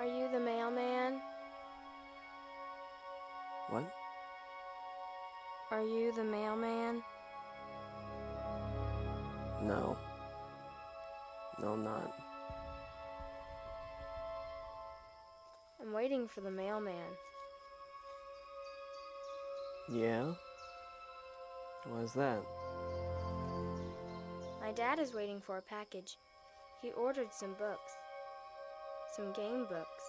you the mailman? What? Are you the mailman? No. No, I'm not. I'm waiting for the mailman. Yeah? Why's that? My dad is waiting for a package. He ordered some books. Some game books.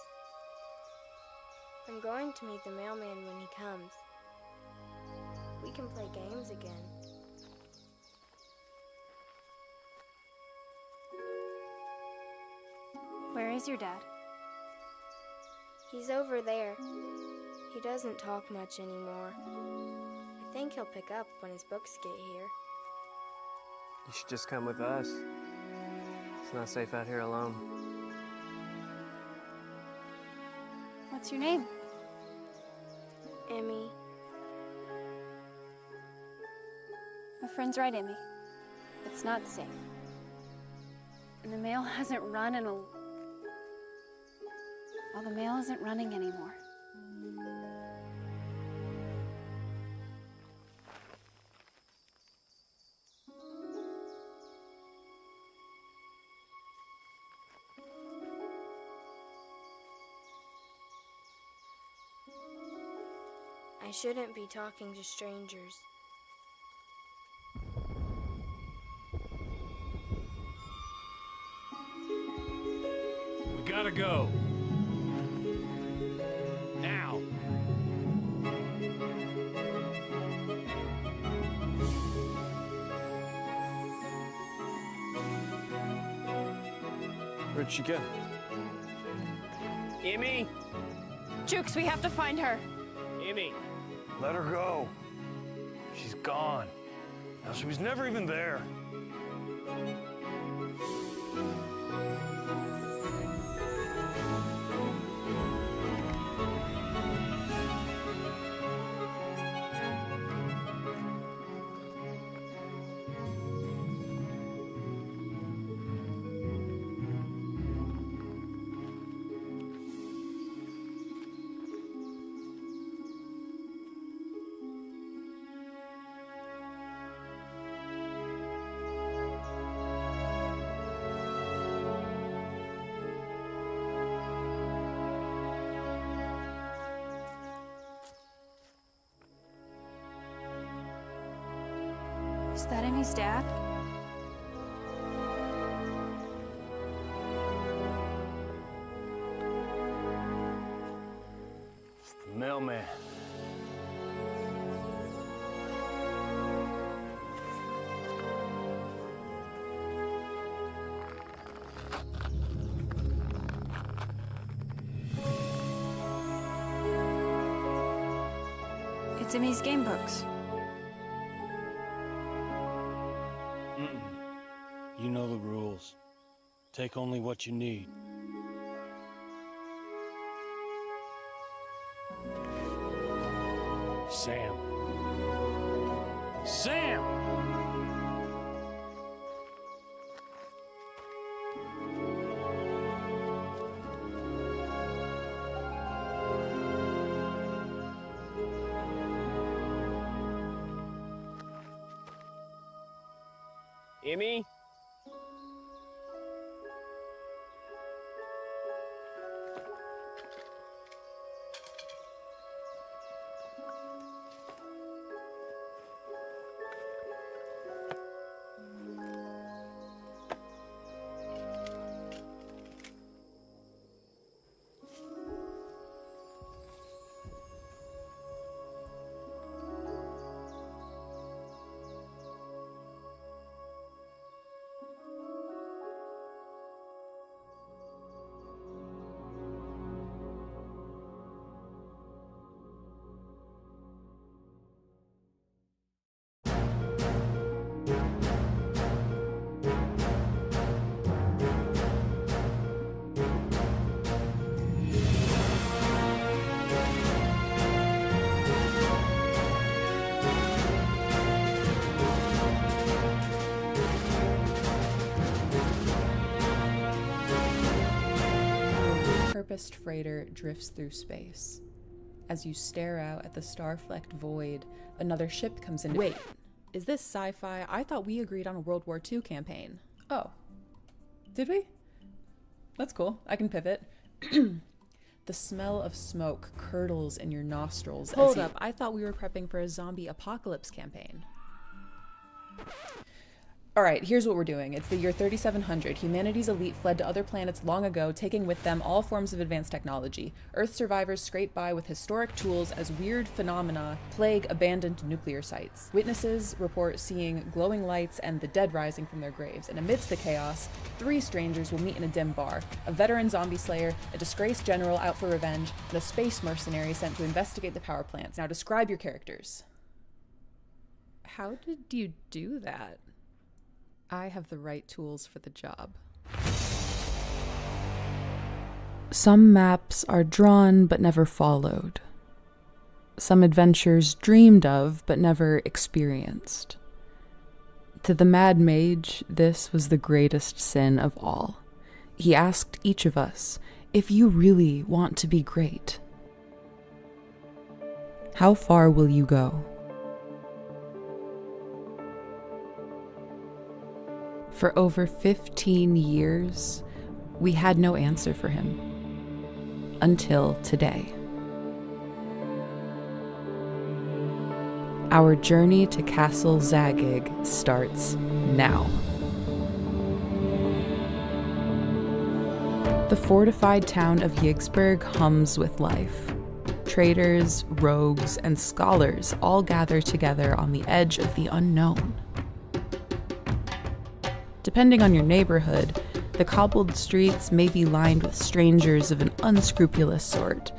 I'm going to meet the mailman when he comes. We can play games again. Where is your dad? He's over there. He doesn't talk much anymore. I think he'll pick up when his books get here. You should just come with us. It's not safe out here alone. What's your name? Emmy. My friend's right, Emmy. It's not safe. And the mail hasn't run in a... Well, the mail isn't running anymore. I shouldn't be talking to strangers. We gotta go. Now. Where'd she go? Emmy? Jukes, we have to find her. Emmy. Let her go. She's gone. Now, she was never even there. Is that Emmy's dad? It's the mailman. It's Emmy's game books. You know the rules. Take only what you need. Sam. Sam! Emmy? sharpest freighter drifts through space. As you stare out at the star-flecked void, another ship comes in. Wait, is this sci-fi? I thought we agreed on a World War II campaign. Oh, did we? That's cool. I can pivot. The smell of smoke curdles in your nostrils. Hold up, I thought we were prepping for a zombie apocalypse campaign. Alright, here's what we're doing. It's the year 3700. Humanity's elite fled to other planets long ago, taking with them all forms of advanced technology. Earth survivors scrape by with historic tools as weird phenomena plague abandoned nuclear sites. Witnesses report seeing glowing lights and the dead rising from their graves. And amidst the chaos, 3 strangers will meet in a dim bar. A veteran zombie slayer, a disgraced general out for revenge, and a space mercenary sent to investigate the power plants. Now describe your characters. How did you do that? I have the right tools for the job. Some maps are drawn but never followed. Some adventures dreamed of but never experienced. To the Mad Mage, this was the greatest sin of all. He asked each of us, if you really want to be great, how far will you go? For over 15 years, we had no answer for him. Until today. Our journey to Castle Zagig starts now. The fortified town of Yigsburg hums with life. Traders, rogues, and scholars all gather together on the edge of the unknown. Depending on your neighborhood, the cobbled streets may be lined with strangers of an unscrupulous sort,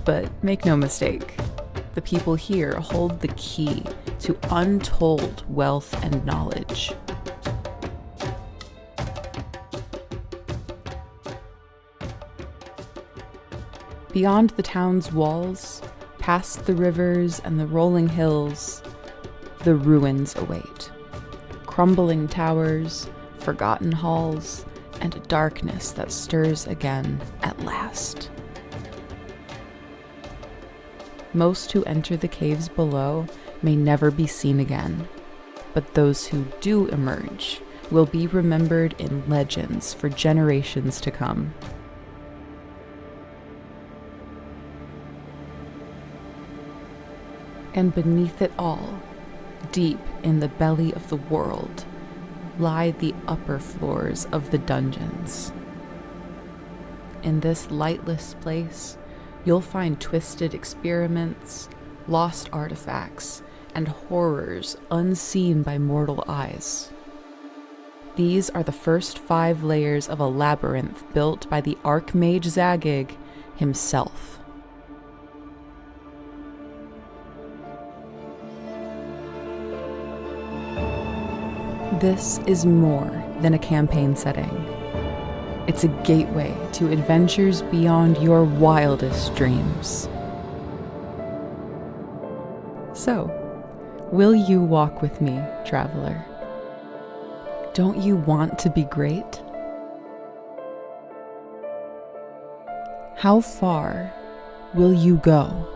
but make no mistake, the people here hold the key to untold wealth and knowledge. Beyond the town's walls, past the rivers and the rolling hills, the ruins await. Crumbling towers, forgotten halls, and a darkness that stirs again at last. Most who enter the caves below may never be seen again, but those who do emerge will be remembered in legends for generations to come. And beneath it all, deep in the belly of the world, lie the upper floors of the dungeons. In this lightless place, you'll find twisted experiments, lost artifacts, and horrors unseen by mortal eyes. These are the first 5 layers of a labyrinth built by the Archmage Zagig himself. This is more than a campaign setting. It's a gateway to adventures beyond your wildest dreams. So, will you walk with me, traveler? Don't you want to be great? How far will you go?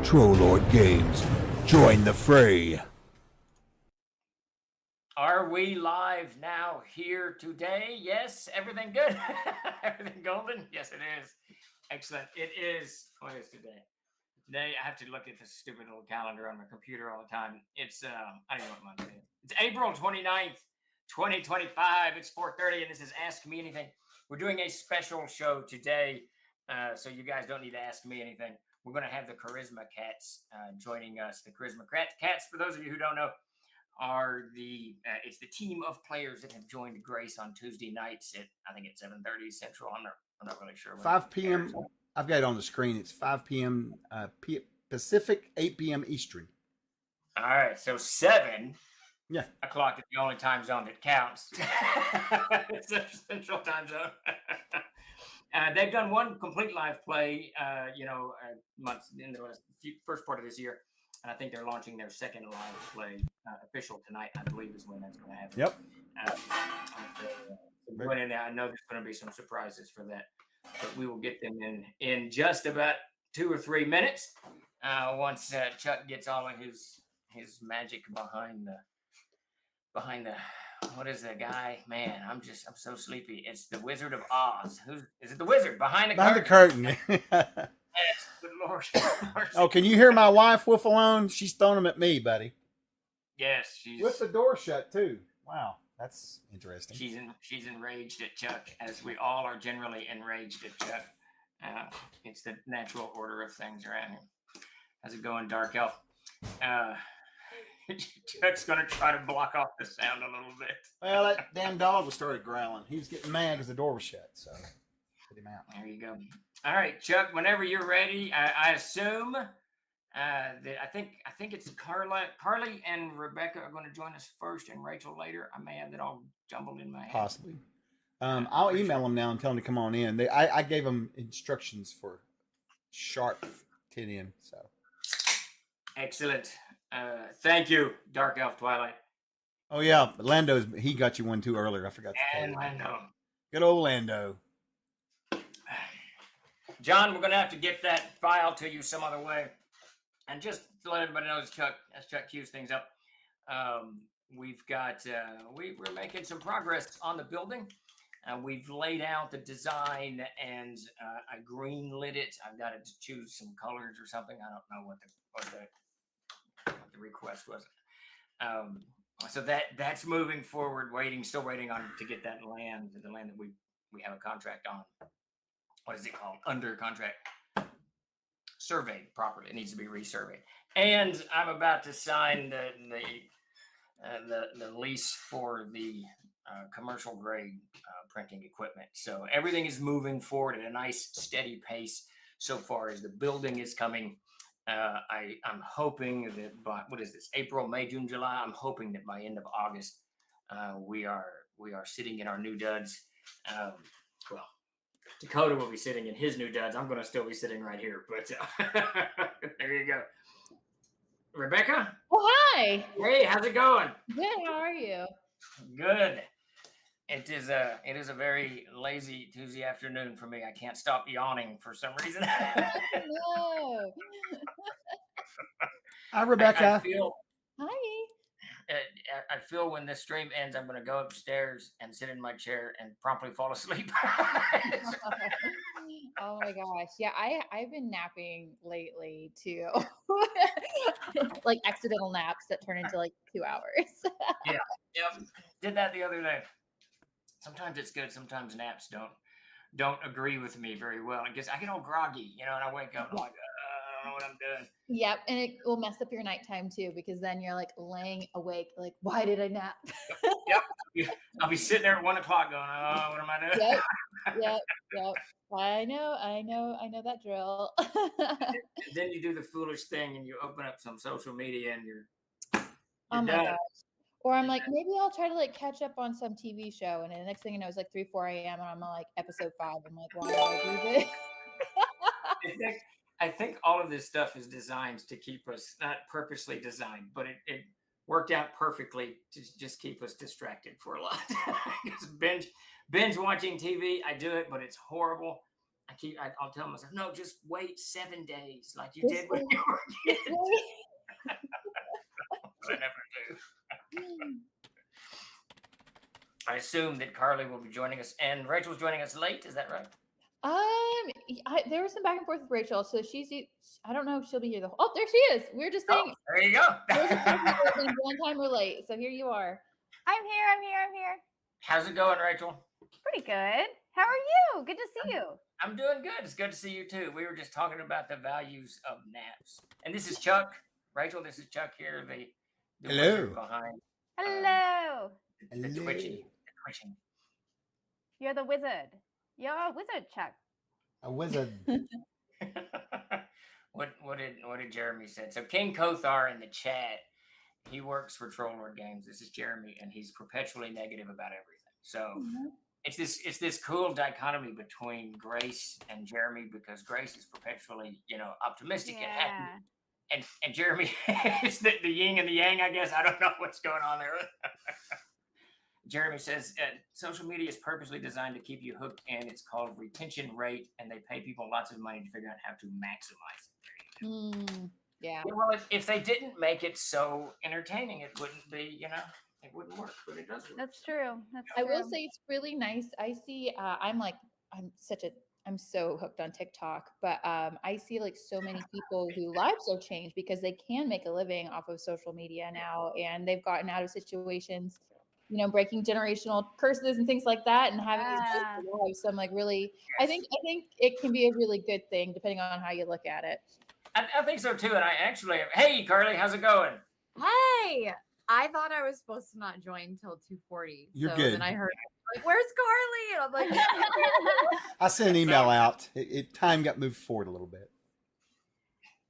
Trollord Games, join the fray. Are we live now here today? Yes, everything good? Everything golden? Yes, it is. Excellent. It is. What is today? Today, I have to look at this stupid little calendar on my computer all the time. It's, I don't know what month it is. It's April 29th, 2025. It's 4:30, and this is Ask Me Anything. We're doing a special show today, so you guys don't need to ask me anything. We're going to have the Charisma Cats joining us. The Charisma Cats, for those of you who don't know, are it's the team of players that have joined Grace on Tuesday nights at, I think it's 7:30 Central. I'm not really sure. 5 p.m. I've got it on the screen. It's 5 p.m. Pacific, 8 p.m. Eastern. All right, so 7 Yeah. o'clock is the only time zone that counts. It's a Central time zone. They've done one complete live play, months in the first part of this year, and I think they're launching their second live play official tonight. I believe is when that's going to happen. Yep. Going in there, I know there's going to be some surprises for that, but we will get them in just about 2 or 3 minutes. Once Chuck gets all of his magic behind the what is the guy? Man, I'm so sleepy. It's the Wizard of Oz. Is it the wizard behind the curtain? Yes, good Lord. Oh, can you hear my wife whiff alone? She's throwing them at me, buddy. Yes, she's With the door shut too. Wow, that's interesting. she's enraged at Chuck, as we all are generally enraged at Chuck. It's the natural order of things around here. How's it going, Dark Elf? Chuck's gonna try to block off the sound a little bit. Well, that damn dog was started growling. He was getting mad because the door was shut, so put him out. There you go. All right, Chuck. Whenever you're ready, I assume that I think it's Carly and Rebecca are going to join us first, and Rachel later. I may have that all jumbled in my head. Possibly. I'll email them now and tell them to come on in. I gave them instructions for sharp 10 in. So excellent. Thank you, Dark Elf Twilight. Oh yeah, he got you one too earlier. I forgot to tell you. I know. Good old Lando. John, we're going to have to get that file to you some other way. And just to let everybody know, as Chuck cues things up, we've got we're making some progress on the building. We've laid out the design, and I green lit it. I've got to choose some colors or something. I don't know what the request was. So that's moving forward. Still waiting on to get that land, the land that we have a contract on. What is it called? Under contract. Surveyed properly. It needs to be resurveyed. And I'm about to sign the lease for the commercial grade printing equipment. So everything is moving forward at a nice steady pace so far as the building is coming. I'm hoping that by, what is this, April, May, June, July, I'm hoping that by end of August, we are sitting in our new duds. Well, Dakota will be sitting in his new duds. I'm going to still be sitting right here, but there you go. Rebecca? Oh, hi. Hey, how's it going? Good. How are you? Good. It is a very lazy Tuesday afternoon for me. I can't stop yawning for some reason. No. Hi, Rebecca. I feel Hi. I feel when this stream ends, I'm going to go upstairs and sit in my chair and promptly fall asleep. Oh my gosh. Yeah, I've been napping lately too. Like accidental naps that turn into like 2 hours. Yeah. Yep. Did that the other day. Sometimes it's good. Sometimes naps don't agree with me very well. I guess I get all groggy, and I wake up like, I don't know what I'm doing. Yep, and it will mess up your nighttime too, because then you're like laying awake, like, why did I nap? Yep. I'll be sitting there at 1 o'clock going, oh, what am I doing? Yep. I know that drill. Then you do the foolish thing and you open up some social media and you're Oh my done. gosh. Or I'm like, maybe I'll try to like catch up on some TV show, and then the next thing you know, it's like 3-4 a.m. and I'm on like episode 5. I'm like, why did I do this? I think all of this stuff is designed to keep us, not purposely designed, but it worked out perfectly to just keep us distracted for a lot. Because binge watching TV, I do it, but it's horrible. I'll tell myself, no, just wait 7 days like you did when you were kids. But I never do. I assume that Carly will be joining us, and Rachel's joining us late. Is that right? There was some back and forth with Rachel, so I don't know if she'll be here the whole. Oh, there she is. We were just saying. There you go. One time or late, so here you are. I'm here. How's it going, Rachel? Pretty good. How are you? Good to see you. I'm doing good. It's good to see you too. We were just talking about the values of naps. And this is Chuck. Rachel, this is Chuck here, the Hello. wizard behind Hello. the twitching. You're the wizard. You're a wizard, Chuck. A wizard. What did Jeremy said? So King Kothar in the chat, he works for Troll Lord Games. This is Jeremy, and he's perpetually negative about everything. So it's this cool dichotomy between Grace and Jeremy, because Grace is perpetually, optimistic and happy. And Jeremy is the yin and the yang, I guess. I don't know what's going on there. Jeremy says, social media is purposely designed to keep you hooked in. It's called retention rate, and they pay people lots of money to figure out how to maximize it. There you go. Yeah. Well, if they didn't make it so entertaining, it wouldn't be, it wouldn't work, but it does work. That's true. I will say it's really nice. I see, I'm so hooked on TikTok, but I see like so many people whose lives are changed because they can make a living off of social media now, and they've gotten out of situations, breaking generational curses and things like that, and having these lives. So I'm like, really, I think it can be a really good thing depending on how you look at it. I think so too, and I actually, hey Carly, how's it going? Hey, I thought I was supposed to not join till 2:40. You're so good. Then I heard, like, where's Carly? And I'm like, I sent an email out. Time got moved forward a little bit.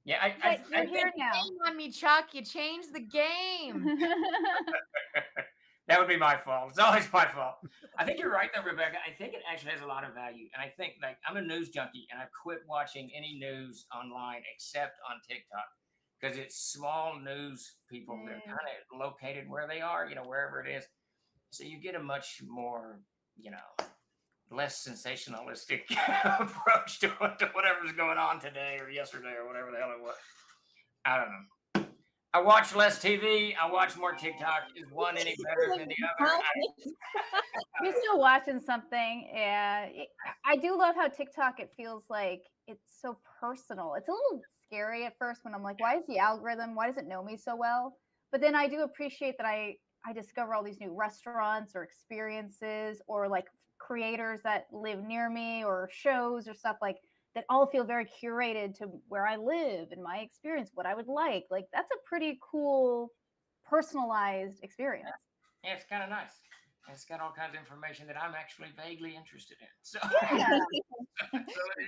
Yeah, you're here now. Shame on me, Chuck. You changed the game. That would be my fault. It's always my fault. I think you're right though, Rebecca. I think it actually has a lot of value. And I think, like, I'm a news junkie, and I've quit watching any news online except on TikTok, because it's small news people. They're kind of located where they are, wherever it is. So you get a much more, less sensationalistic approach to whatever's going on today or yesterday or whatever the hell it was. I don't know. I watch less TV. I watch more TikTok. Is one any better than the other? You're still watching something. Yeah, I do love how TikTok, it feels like it's so personal. It's a little scary at first when I'm like, why is the algorithm? Why does it know me so well? But then I do appreciate that I discover all these new restaurants or experiences or like creators that live near me or shows or stuff like that all feel very curated to where I live and my experience, what I would like. Like, that's a pretty cool, personalized experience. Yeah, it's kind of nice. It's got all kinds of information that I'm actually vaguely interested in. So,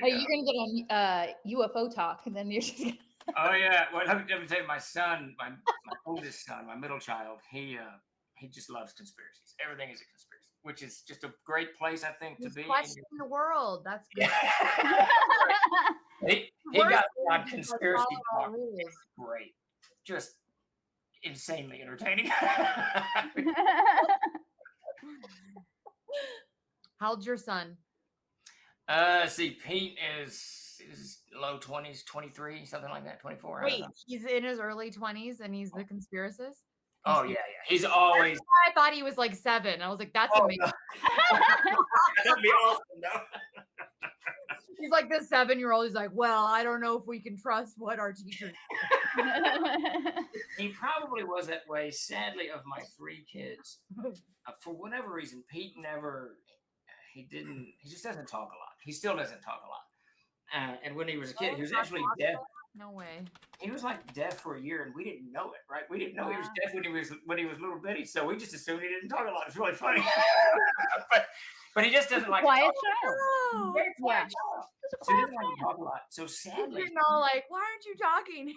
You're going to get on UFO talk, and then you're just going to... Oh, yeah. Well, let me tell you, my son, my oldest son, my middle child, he just loves conspiracies. Everything is a conspiracy, which is just a great place, I think, to be. Questioning the world. That's good. He got on conspiracy talk. It's great. Just insanely entertaining. How old's your son? See, Pete is low 20s, 23, something like that, 24. Wait, he's in his early 20s and he's the conspiracist? Oh, yeah. He's always... I thought he was like 7. I was like, that's amazing. No. That'd be awesome, though. He's like this 7-year-old. He's like, well, I don't know if we can trust what our teachers do. He probably was that way. Sadly, of my 3 kids, for whatever reason, Pete he just doesn't talk a lot. He still doesn't talk a lot. And when he was a kid, he was actually deaf. No way. He was like deaf for a year, and we didn't know it, right? We didn't know he was deaf when he was little bitty, so we just assumed he didn't talk a lot. It's really funny. but he just doesn't like quiet child. Oh, Very quiet child. So he doesn't like to talk a lot. So sadly, you're all like, why aren't you talking?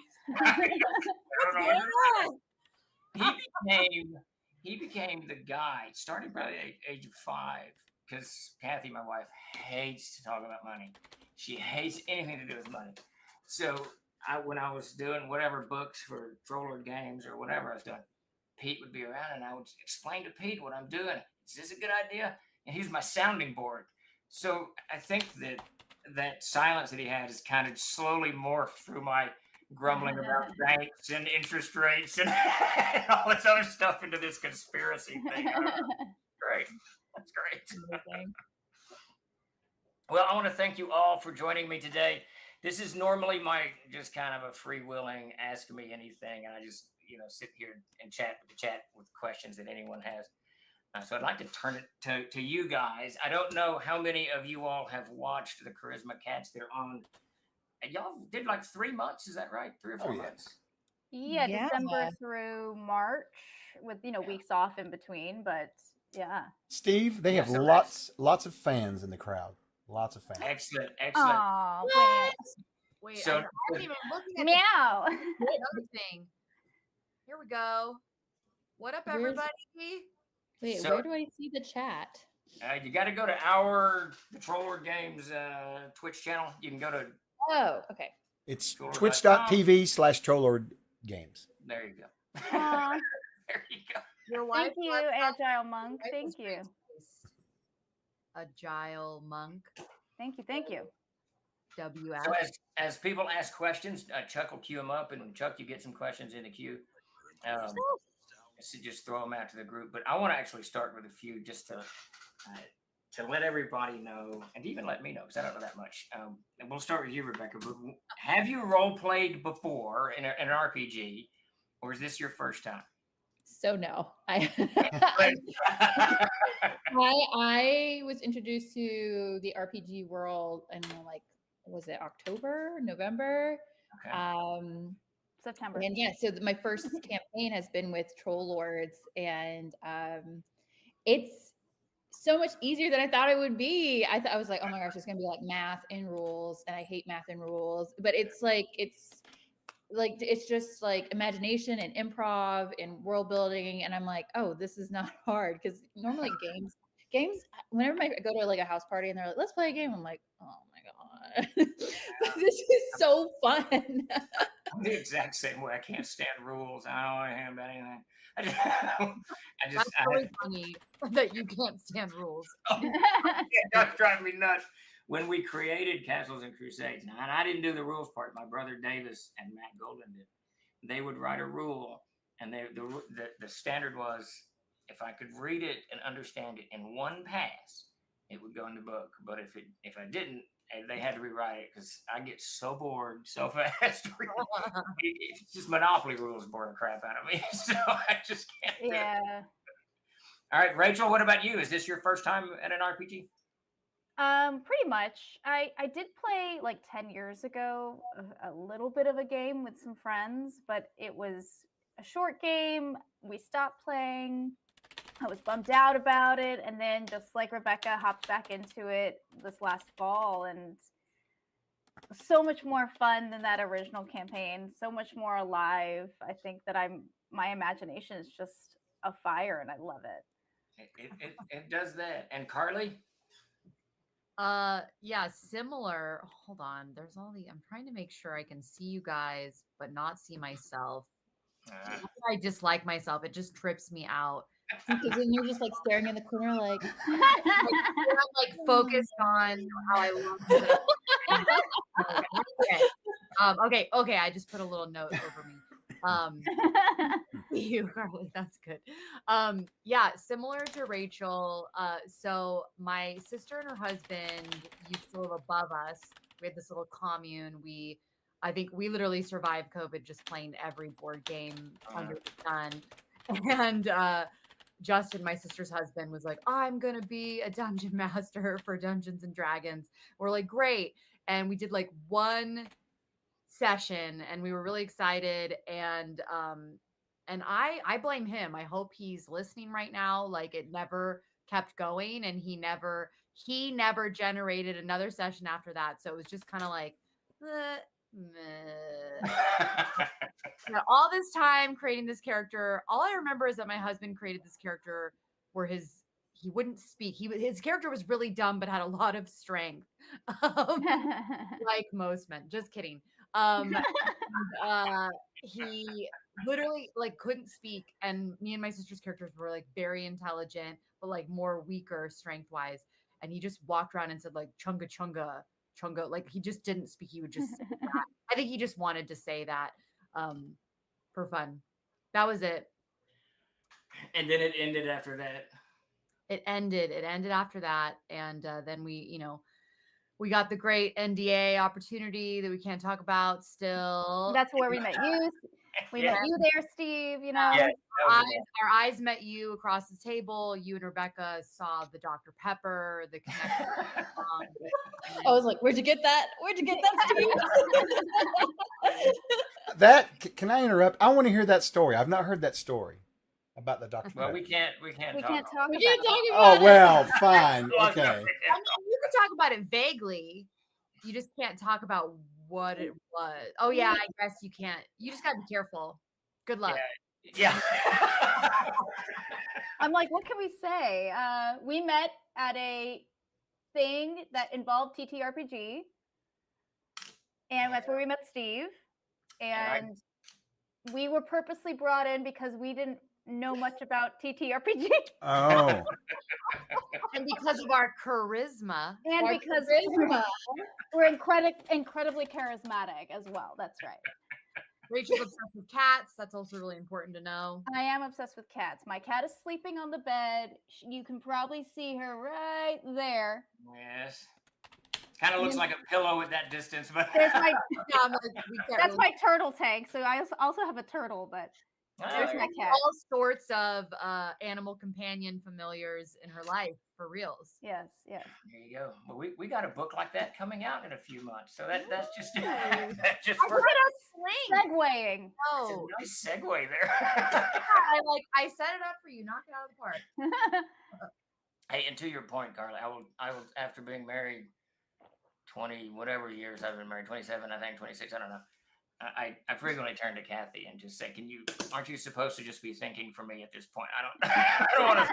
He became the guy, starting probably at the age of 5, because Kathy, my wife, hates to talk about money. She hates anything to do with money. So when I was doing whatever books for Troll Lord Games or whatever I was doing, Pete would be around, and I would explain to Pete what I'm doing. Is this a good idea? And he's my sounding board. So I think that silence that he had is kind of slowly morphed through my grumbling about banks and interest rates and all this other stuff into this conspiracy thing. Great. That's great. Well, I want to thank you all for joining me today. This is normally my just kind of a freewheeling ask me anything, and I just sit here and chat with questions that anyone has. So I'd like to turn it to you guys. I don't know how many of you all have watched the Charisma Cats. They're on. And y'all did like 3 months, is that right? 3 or 4 months. Yeah, Yeah. December through March with weeks off in between, but yeah. Steve, they have so lots of fans in the crowd. Lots of fans. Excellent, excellent. Oh, Wait, So- I'm not even looking at meow. another thing. Here we go. What up, Where's- everybody? Wait, So- where do I see the chat? You got to go to our the Troller Games Twitch channel. You can go to. Oh, okay. It's Troller.com. twitch.tv/TrollerGames. There you go. Aw, There you go. Your wife thank you, was Agile Monk. wife Thank was you. Agile Monk. Thank you. Thank you. WF. So as people ask questions, Chuck will queue them up, and Chuck, you get some questions in the queue. So just throw them out to the group. But I want to actually start with a few just to let everybody know, and even let me know because I don't know that much. And we'll start with you, Rebecca. But have you role played before in an RPG, or is this your first time? So no, I was introduced to the RPG world in was it October, November? Okay. September. And yeah, so my first campaign has been with Troll Lords, and it's so much easier than I thought it would be. I was like, oh my gosh, it's gonna be like math and rules, and I hate math and rules. But it's just like imagination and improv and world building, and I'm like, oh, this is not hard because normally games. Whenever I go to like a house party and they're like, let's play a game, I'm like, oh my god, this is so fun. I'm the exact same way. I can't stand rules. I don't want to hear about anything. That's really funny that you can't stand rules. That's driving me nuts. When we created Castles and Crusades, now, and I didn't do the rules part. My brother Davis and Matt Golden did. They would write a rule, and the standard was if I could read it and understand it in one pass, it would go in the book. But if I didn't, they had to rewrite it because I get so bored so fast. It's just Monopoly rules bore the crap out of me, so I just can't. Do it. All right, Rachel, what about you? Is this your first time at an RPG? Pretty much. I did play like 10 years ago a little bit of a game with some friends, but it was a short game. We stopped playing. I was bummed out about it, and then just like Rebecca hopped back into it this last fall, and so much more fun than that original campaign, so much more alive. I think that my imagination is just a fire, and I love it. It does that. And Carly? Yeah, similar. Hold on. There's I'm trying to make sure I can see you guys, but not see myself. I dislike myself. It just trips me out. Because then you're just like staring in the corner, like I'm like focused on how I love it. Okay. I just put a little note over me. You, Carly, that's good. Yeah, similar to Rachel. So my sister and her husband used to live above us. We had this little commune. I think we literally survived COVID just playing every board game under the sun. And Justin, my sister's husband, was like, I'm going to be a dungeon master for Dungeons and Dragons. We're like, great. And we did like one session and we were really excited. And I blame him. I hope he's listening right now. Like it never kept going and he never generated another session after that. So it was just kind of like, all this time creating this character. All I remember is that my husband created this character where he wouldn't speak. His character was really dumb, but had a lot of strength. Like most men. Just kidding. He literally like couldn't speak, and me and my sister's characters were like very intelligent, but like more weaker strength wise. And he just walked around and said like chunga chunga chunga. Like he just didn't speak. He would just say that. I think he just wanted to say that for fun. That was it. And then it ended after that. It ended after that, and then we, We got the great NDA opportunity that we can't talk about still. That's where we met you. We met you there, Steve. You know, Our eyes met you across the table. You and Rebecca saw the Dr. Pepper, the connection. I was like, where'd you get that? Where'd you get That that, Steve? can I interrupt? I want to hear that story. I've not heard that story about the Dr. Well, Pepper. we can't we talk can't about talk We about can't it. talk Oh about it. well, fine. Well, Okay. I mean, you can talk about it vaguely. You just can't talk about what it was. Oh yeah, I guess you can't. You just gotta be careful. Good luck. Yeah. I'm like, what can we say? We met at a thing that involved TTRPG, and that's where we met Steve. And we were purposely brought in because we didn't know much about TTRPG. Oh. And because of our charisma. And Our because charisma. we're incredibly charismatic as well. That's right. Rachel's obsessed with cats. That's also really important to know. I am obsessed with cats. My cat is sleeping on the bed. You can probably see her right there. Yes. Kind of looks like a pillow at that distance, but There's my That's that's my turtle tank. So I also have a turtle, but there's my cat. All sorts of animal companion familiars in her life for reals. Yes, yes. There you go. Well, we got a book like that coming out in a few months, so that's just Look for at us sling. Segueing. That's a nice segue there. I set it up for you. Knock it out of the park. Hey, and to your point, Carly, I will after being married 20 whatever years I've been married, 27, I think 26, I don't know. I frequently turn to Kathy and just say, aren't you supposed to just be thinking for me at this point? I don't want to.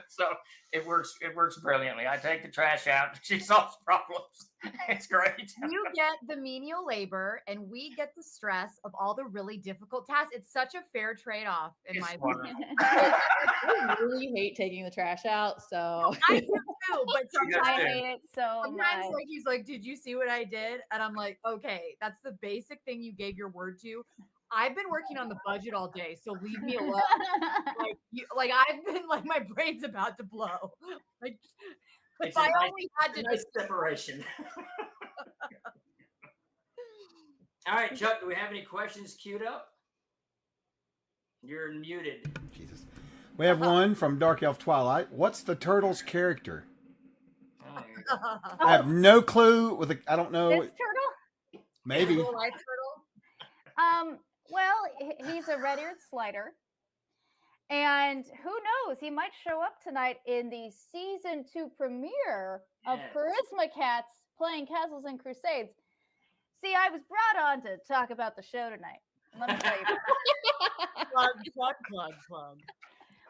So it works brilliantly. I take the trash out. She solves problems. It's great. You get the menial labor and we get the stress of all the really difficult tasks. It's such a fair trade-off in my opinion. I really hate taking the trash out, so I do too, but sometimes I hate it so sometimes much. he's like, did you see what I did? And I'm like, okay, that's the basic thing you gave your word to. I've been working on the budget all day, so leave me alone. I've been like, my brain's about to blow. Like, if I only had to nice separation. All right, Chuck, do we have any questions queued up? You're muted. Jesus. We have one from Dark Elf Twilight. What's the turtle's character? I have no clue. I don't know. This turtle? Maybe. Little life turtle. Well, he's a red-eared slider. And who knows, he might show up tonight in the season 2 premiere of Charisma Cats playing Castles and Crusades. See, I was brought on to talk about the show tonight. Let me tell you about it. Plug.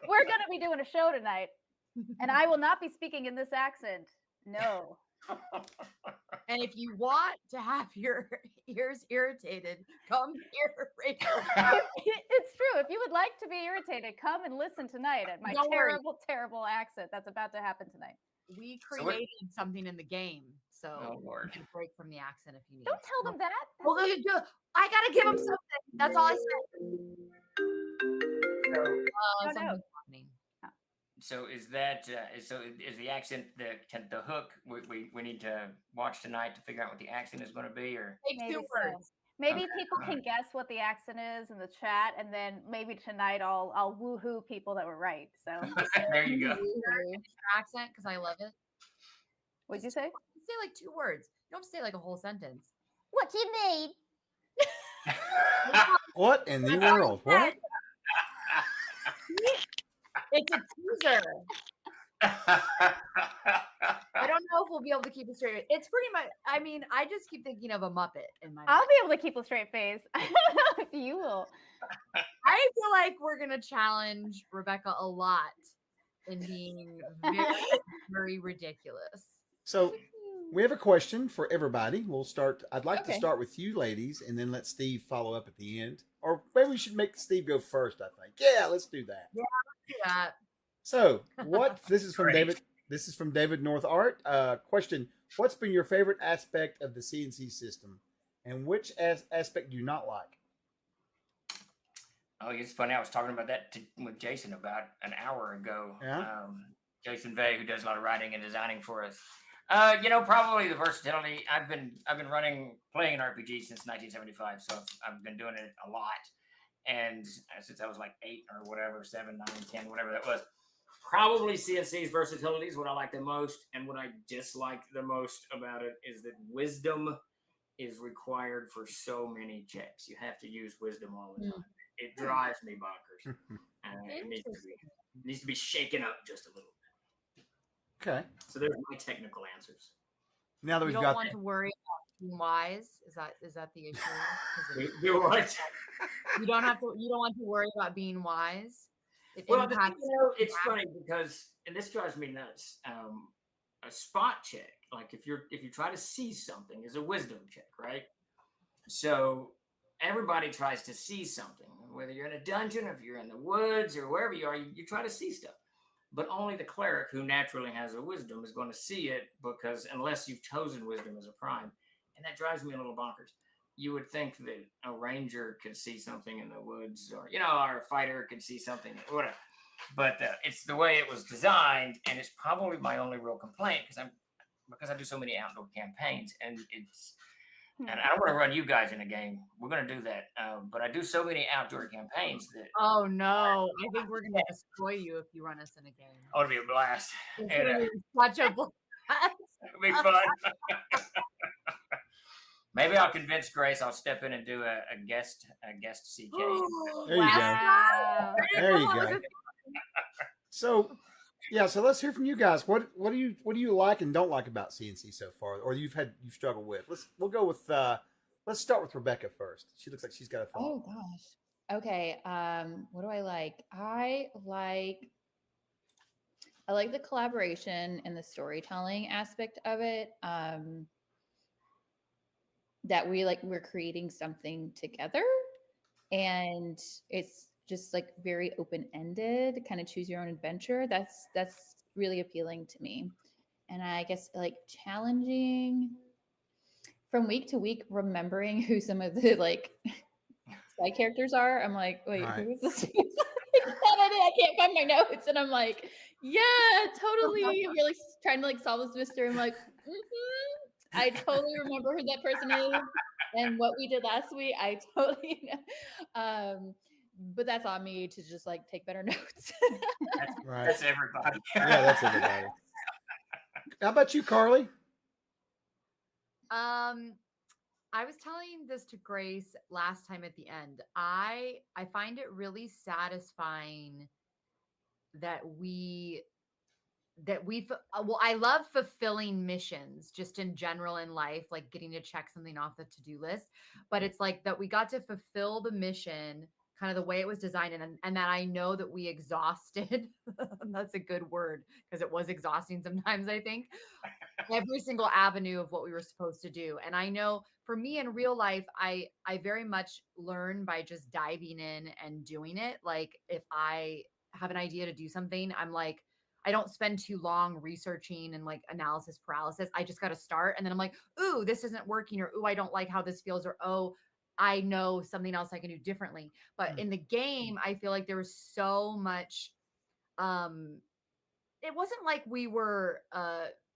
We're going to be doing a show tonight, and I will not be speaking in this accent. No. And if you want to have your ears irritated, come here, Rachel. It's true. If you would like to be irritated, come and listen tonight at my terrible accent that's about to happen tonight. We created something in the game, so you can break from the accent if you need. Don't tell them that. Well, I gotta give them something. That's all I said. Something's happening. So is the accent the hook we need to watch tonight to figure out what the accent is going to be, or maybe so. Maybe people can guess what the accent is in the chat, and then maybe tonight I'll woohoo people that were right. So there you go. Accent, because I love it. What'd you say? Say like 2 words. You don't have to say like a whole sentence. What do you need? What in the world? What? It's a teaser. I don't know if we'll be able to keep it straight. It's pretty much, I mean, I just keep thinking of a Muppet in my mind. I'll be able to keep a straight face. You will. I feel like we're going to challenge Rebecca a lot in being very, very ridiculous. So we have a question for everybody. I'd like to start with you ladies and then let Steve follow up at the end. Or maybe we should make Steve go first, I think. Yeah, let's do that. Yeah, let's do that. So this is from David. This is from David North Art. Question: what's been your favorite aspect of the CNC system, and which aspect do you not like? Oh, it's funny. I was talking about that with Jason about an hour ago. Yeah. Jason Vey, who does a lot of writing and designing for us. Probably the versatility. I've been playing an RPG since 1975, so I've been doing it a lot, and since I was like 8 or whatever, 7, 9, 10, whatever that was. Probably CNC's versatility is what I like the most, and what I dislike the most about it is that wisdom is required for so many checks. You have to use wisdom all the time. It drives me bonkers. It needs to be shaken up just a little bit. Okay. So there's my technical answers. Now that You we've don't got want to worry about being wise. Is that the issue? You're right. You don't want to worry about being wise. It Well, impacts. it's funny because, and this drives me nuts. A spot check, like if you try to see something, is a wisdom check, right? So everybody tries to see something, whether you're in a dungeon, or if you're in the woods, or wherever you are, you try to see stuff. But only the cleric, who naturally has a wisdom, is going to see it, because unless you've chosen wisdom as a prime, and that drives me a little bonkers. You would think that a ranger could see something in the woods, or or a fighter could see something, whatever. But it's the way it was designed, and it's probably my only real complaint because I do so many outdoor campaigns, and and I don't want to run you guys in a game. We're going to do that, but I do so many outdoor campaigns that. Oh no! I think we're gonna destroy you if you run us in a game. Oh, it'll be a blast. It's And, gonna be such a blast. it'll be fun. Maybe I'll convince Grace. I'll step in and do a guest CK. There you go. There you go. So, yeah. So let's hear from you guys. What do you like and don't like about CNC so far, or you've struggled with? We'll go with. Let's start with Rebecca first. She looks like she's got a thought. Oh gosh. Okay. What do I like? I like the collaboration and the storytelling aspect of it. That we're creating something together, and it's just like very open-ended, kind of choose your own adventure. That's really appealing to me. And I guess like challenging from week to week, remembering who some of the like side characters are. I'm like, wait, who is this? I can't find my notes, and I'm like, yeah, totally. We're like trying to like solve this mystery. I'm like, I totally remember who that person is and what we did last week. I totally know. But that's on me to just like take better notes. That's everybody. Yeah, that's everybody. How about you, Carly? I was telling this to Grace last time at the end. I find it really satisfying that I love fulfilling missions just in general in life, like getting to check something off the to-do list, but it's like that we got to fulfill the mission kind of the way it was designed, and that I know that we exhausted that's a good word, because it was exhausting sometimes, I think, every single avenue of what we were supposed to do. And I know for me in real life, I very much learn by just diving in and doing it. Like if I have an idea to do something, I'm like, I don't spend too long researching and like analysis paralysis. I just got to start. And then I'm like, ooh, this isn't working, or ooh, I don't like how this feels, or oh, I know something else I can do differently. But in the game, I feel like there was so much, it wasn't like we were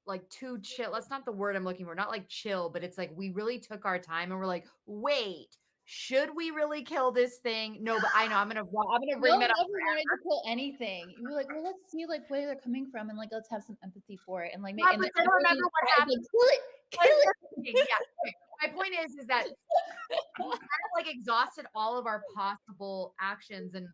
like too chill. That's not the word I'm looking for. Not like chill, but it's like we really took our time and we're like, wait, should we really kill this thing? No, but I know I'm gonna bring that up. I never wanted to kill anything. You were like, well, let's see like where they're coming from, and like let's have some empathy for it, and like Yeah, but then remember what happened. Kill it. Yeah. My point is that we kind of like exhausted all of our possible actions and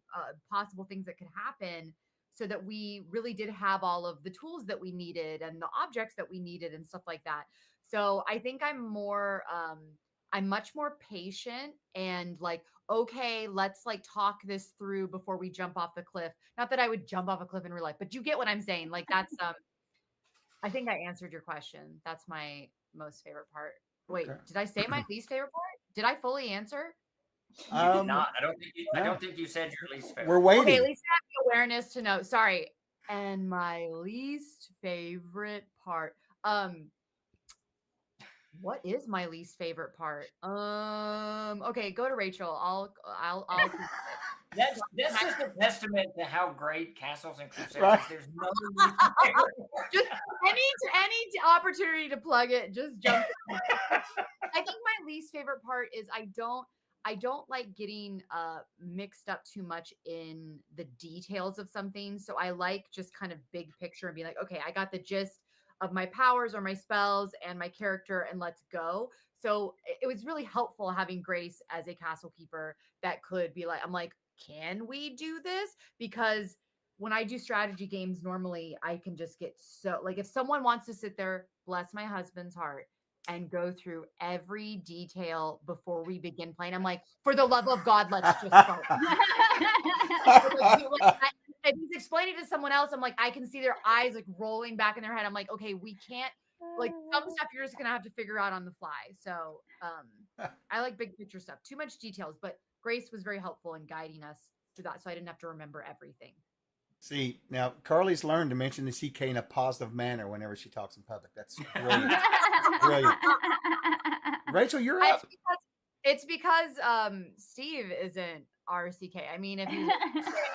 possible things that could happen, so that we really did have all of the tools that we needed and the objects that we needed and stuff like that. So I think I'm much more patient and like, okay, let's like talk this through before we jump off the cliff. Not that I would jump off a cliff in real life, but you get what I'm saying. Like that's, I think I answered your question. That's my most favorite part. Wait, did I say my least favorite part? Did I fully answer? You did not. I don't think you said your least favorite. We're waiting. Okay, at least I have the awareness to know. Sorry. And my least favorite part. What is my least favorite part? Okay, go to Rachel. I'll That's just a testament to how great Castles and Crusades Right. is. There's no just any opportunity to plug it, just jump in. I think my least favorite part is I don't like getting mixed up too much in the details of something. So I like just kind of big picture and be like, okay, I got the gist of my powers or my spells and my character, and let's go. So it was really helpful having Grace as a castle keeper that could be like, I'm like, can we do this? Because when I do strategy games, normally I can just get so like, if someone wants to sit there, bless my husband's heart, and go through every detail before we begin playing, I'm like, for the love of God, let's just go. If he's explaining to someone else, I'm like, I can see their eyes like rolling back in their head. I'm like, okay, we can't, like, some stuff you're just gonna have to figure out on the fly. So I like big picture stuff. Too much details, but Grace was very helpful in guiding us through that, so I didn't have to remember everything. See, now Carly's learned to mention the CK in a positive manner whenever she talks in public. That's brilliant. Brilliant. Rachel, you're up. It's because Steve isn't RCK. I mean, if he's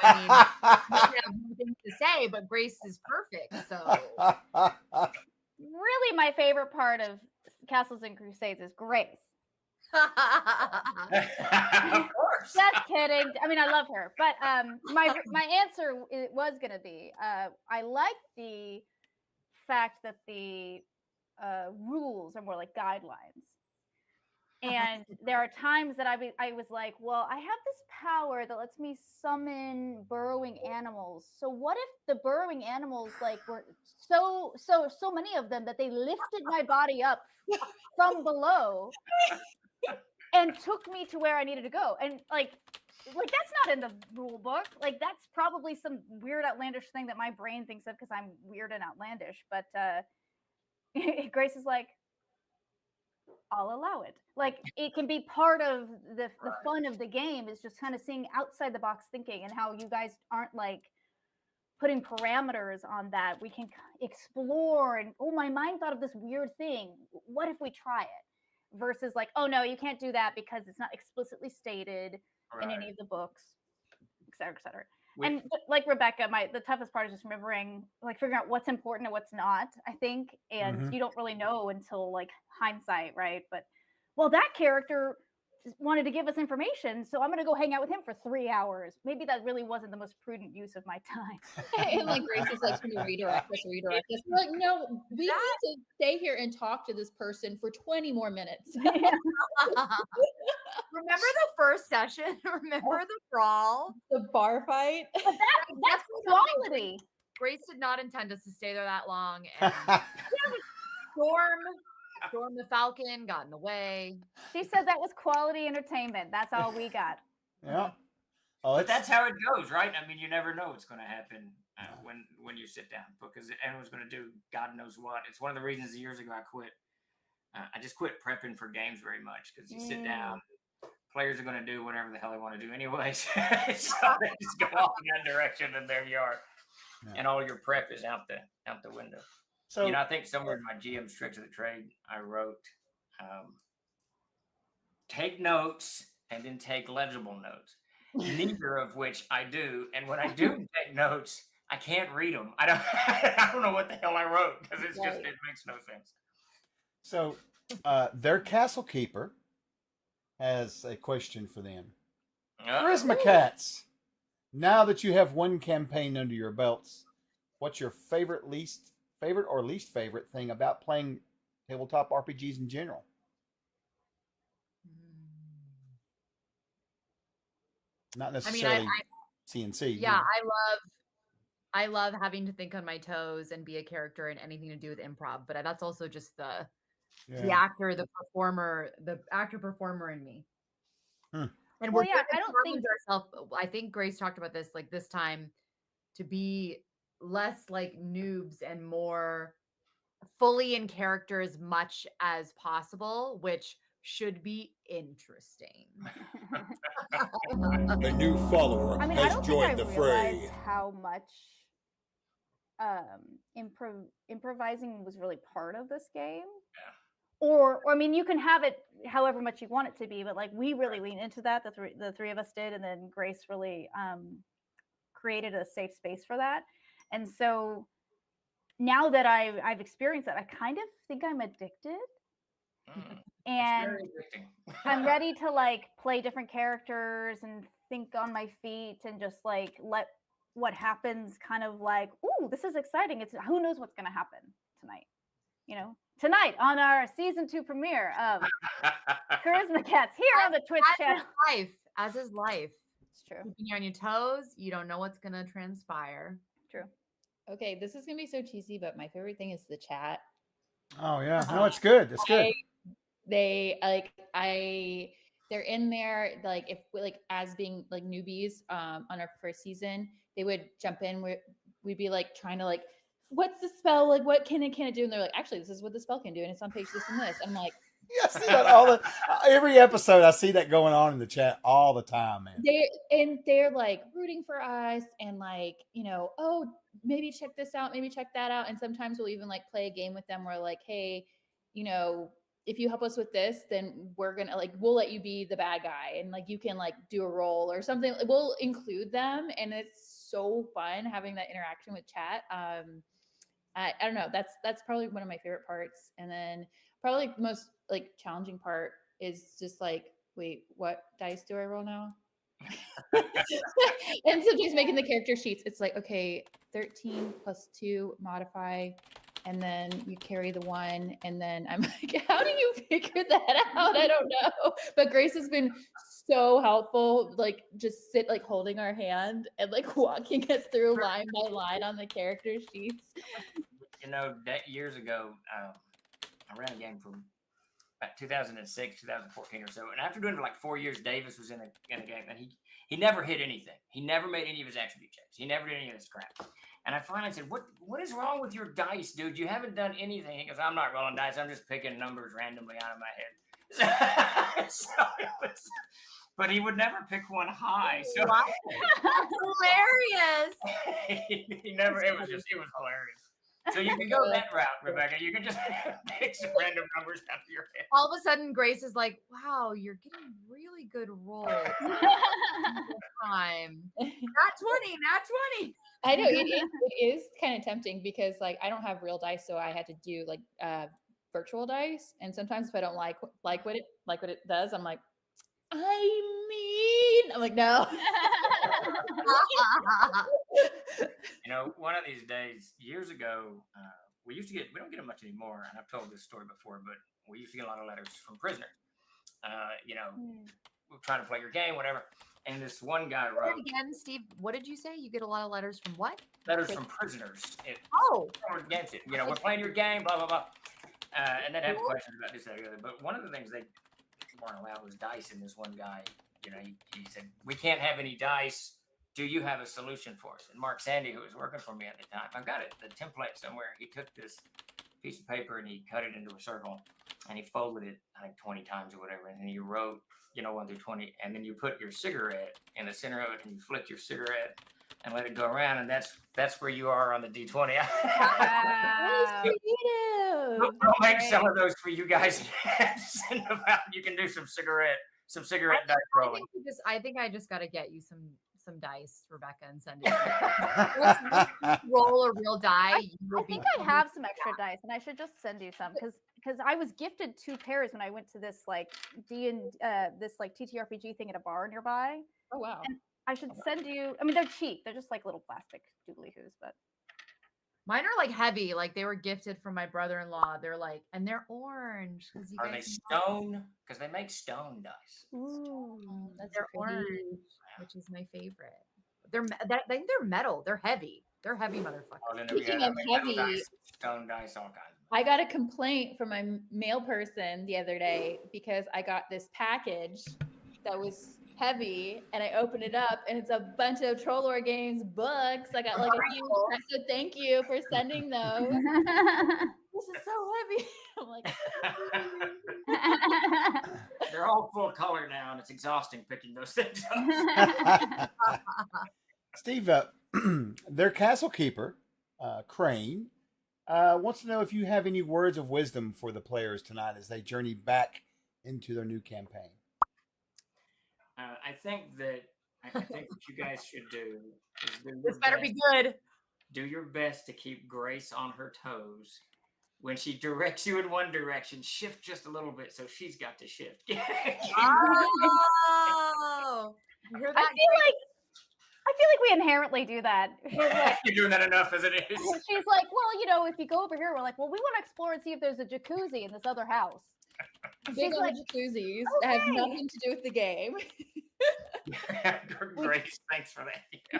I mean, I have things to say, but Grace is perfect. So Really, my favorite part of Castles and Crusades is Grace. Of course. Just kidding. I mean, I love her, but my answer was gonna be I like the fact that the rules are more like guidelines. And there are times that I was like, well, I have this power that lets me summon burrowing animals. So what if the burrowing animals like were so many of them that they lifted my body up from below and took me to where I needed to go? And like that's not in the rule book. Like that's probably some weird outlandish thing that my brain thinks of because I'm weird and outlandish. But Grace is like, I'll allow it. Like it can be part of the fun of the game is just kind of seeing outside the box thinking and how you guys aren't like putting parameters on that. We can explore and, oh, my mind thought of this weird thing. What if we try it? Versus like, oh no, you can't do that because it's not explicitly stated in any of the books, et cetera, et cetera. And like Rebecca, the toughest part is just remembering, like figuring out what's important and what's not, I think. And you don't really know until like hindsight, right? But well, that character just wanted to give us information, so I'm going to go hang out with him for 3 hours. Maybe that really wasn't the most prudent use of my time. And like Grace is like, can you redirect us? We're like, no, we need to stay here and talk to this person for 20 more minutes. Remember the first session? Remember the brawl? The bar fight? But that's quality. Grace did not intend us to stay there that long. And Storm the Falcon got in the way. She said that was quality entertainment. That's all we got. Yeah. But that's how it goes, right? I mean, you never know what's going to happen when you sit down because everyone's going to do God knows what. It's one of the reasons years ago I quit. I just quit prepping for games very much because you sit down, players are going to do whatever the hell they want to do anyways. So they just go off in that direction and there you are. Yeah. And all your prep is out the window. So, I think somewhere in my GM's Tricks of the Trade, I wrote, take notes and then take legible notes, neither of which I do. And when I do take notes, I can't read them. I don't know what the hell I wrote because it makes no sense. So their castle keeper has a question for them. Charisma Cats, now that you have one campaign under your belts, what's your favorite or least favorite thing about playing tabletop RPGs in general? Not necessarily CNC. Yeah, I love having to think on my toes and be a character and anything to do with improv, but that's also just the actor performer in me. And we're I think Grace talked about this like this time to be less like noobs and more fully in character as much as possible, which should be interesting. A new follower has joined the fray. How much improvising was really part of this game. or I mean, you can have it however much you want it to be, but like we really lean into that. The three of us did, and then Grace really created a safe space for that. And so now that I've experienced that, I kind of think I'm addicted. And I'm ready to like play different characters and think on my feet and just like let what happens kind of like, ooh, this is exciting. It's who knows what's gonna happen tonight. You know, tonight on our season 2 premiere of Charisma Cats here on the Twitch channel. As is life. It's true. Keeping you on your toes. You don't know what's gonna transpire. True. Okay, this is gonna be so cheesy, but my favorite thing is the chat. Oh yeah, no, it's good. It's good. They're in there like if like as being like newbies on our first season, they would jump in. We'd be like trying to like, what's the spell? Like, what can it do? And they're like, actually, this is what the spell can do, and it's on page this and this. I'm like, I see that every episode. I see that going on in the chat all the time, man. They're like rooting for us and like, you know, oh, maybe check this out, maybe check that out. And sometimes we'll even like play a game with them where like, hey, you know, if you help us with this, then we're gonna like we'll let you be the bad guy and like you can like do a role or something. We'll include them, and it's so fun having that interaction with chat. I don't know. That's probably one of my favorite parts. And then probably the most like challenging part is just like, wait, what dice do I roll now? And sometimes making the character sheets, it's like, okay, 13 plus 2 modify, and then you carry the 1, and then I'm like, how do you figure that out? I don't know. But Grace has been so helpful, like just like holding our hand and like walking us through line by line on the character sheets. You know, that years ago, I ran a game from about 2006, 2014 or so, and after doing it for like 4 years, Davis was in a game, and he never hit anything. He never made any of his attribute checks. He never did any of this crap. And I finally said, what is wrong with your dice, dude? You haven't done anything. He goes, I'm not rolling dice. I'm just picking numbers randomly out of my head. But he would never pick one high. So hilarious. He never, it was hilarious. So you can go that route, Rebecca. You can just pick some random numbers out of your head. All of a sudden, Grace is like, wow, you're getting really good rolls. Time. Not 20. I know it is kind of tempting because like I don't have real dice, so I had to do like virtual dice. And sometimes if I don't like what it does, I'm like, I'm like, no. You know, one of these days, years ago, we don't get them much anymore, and I've told this story before, but we used to get a lot of letters from prisoners. You know, we're trying to play your game, whatever. And this one guy wrote again, Steve. What did you say? You get a lot of letters from what? Letters from prisoners. Against it. You know, we're playing your game, blah blah blah, and then have questions about this, that, or the other. But one of the things they weren't allowed was dice. And this one guy, you know, he said, "We can't have any dice. Do you have a solution for us?" And Mark Sandy, who was working for me at the time, I've got it, the template somewhere. He took this piece of paper and he cut it into a circle, and he folded it, I think 20 times or whatever, and then you wrote, you know, 1 through 20, and then you put your cigarette in the center of it, and you flick your cigarette and let it go around, and that's where you are on the D20. Wow. I'll make some of those for you guys. Send them out. You can do some cigarette dice rolling. I think I just got to get you some dice, Rebecca, and send it. Roll a real die. I think I have some extra dice, and I should just send you some because I was gifted 2 pairs when I went to this like this like TTRPG thing at a bar nearby. Oh wow! And I should send you. I mean, they're cheap. They're just like little plastic doobly-hoos, but mine are like heavy. Like they were gifted from my brother-in-law. They're like, and they're orange. Are they stone? Because they make stone dice. ooh, They're orange, which is my favorite. I think they're metal. They're heavy. They're heavy motherfuckers. Speaking of heavy, stone dice, all kinds. I got a complaint from my mail person the other day because I got this package that was heavy, and I opened it up, and it's a bunch of Troll Lore Games books. I got like a few. So thank you for sending those. This is so heavy. I'm like, they're all full color now, and it's exhausting picking those things up. Steve, their castle keeper, Crane, Wants to know if you have any words of wisdom for the players tonight as they journey back into their new campaign. I think what you guys should do is This better be good. Do your best to keep Grace on her toes. When she directs you in one direction, shift just a little bit so she's got to shift. Oh, you hear that? I feel like we inherently do that. She's like, You're doing that enough as it is. She's like, well, if you go over here, we're like, well, we want to explore and see if there's a jacuzzi in this other house. Big on jacuzzis have nothing to do with the game. Grace, thanks for that. Yeah.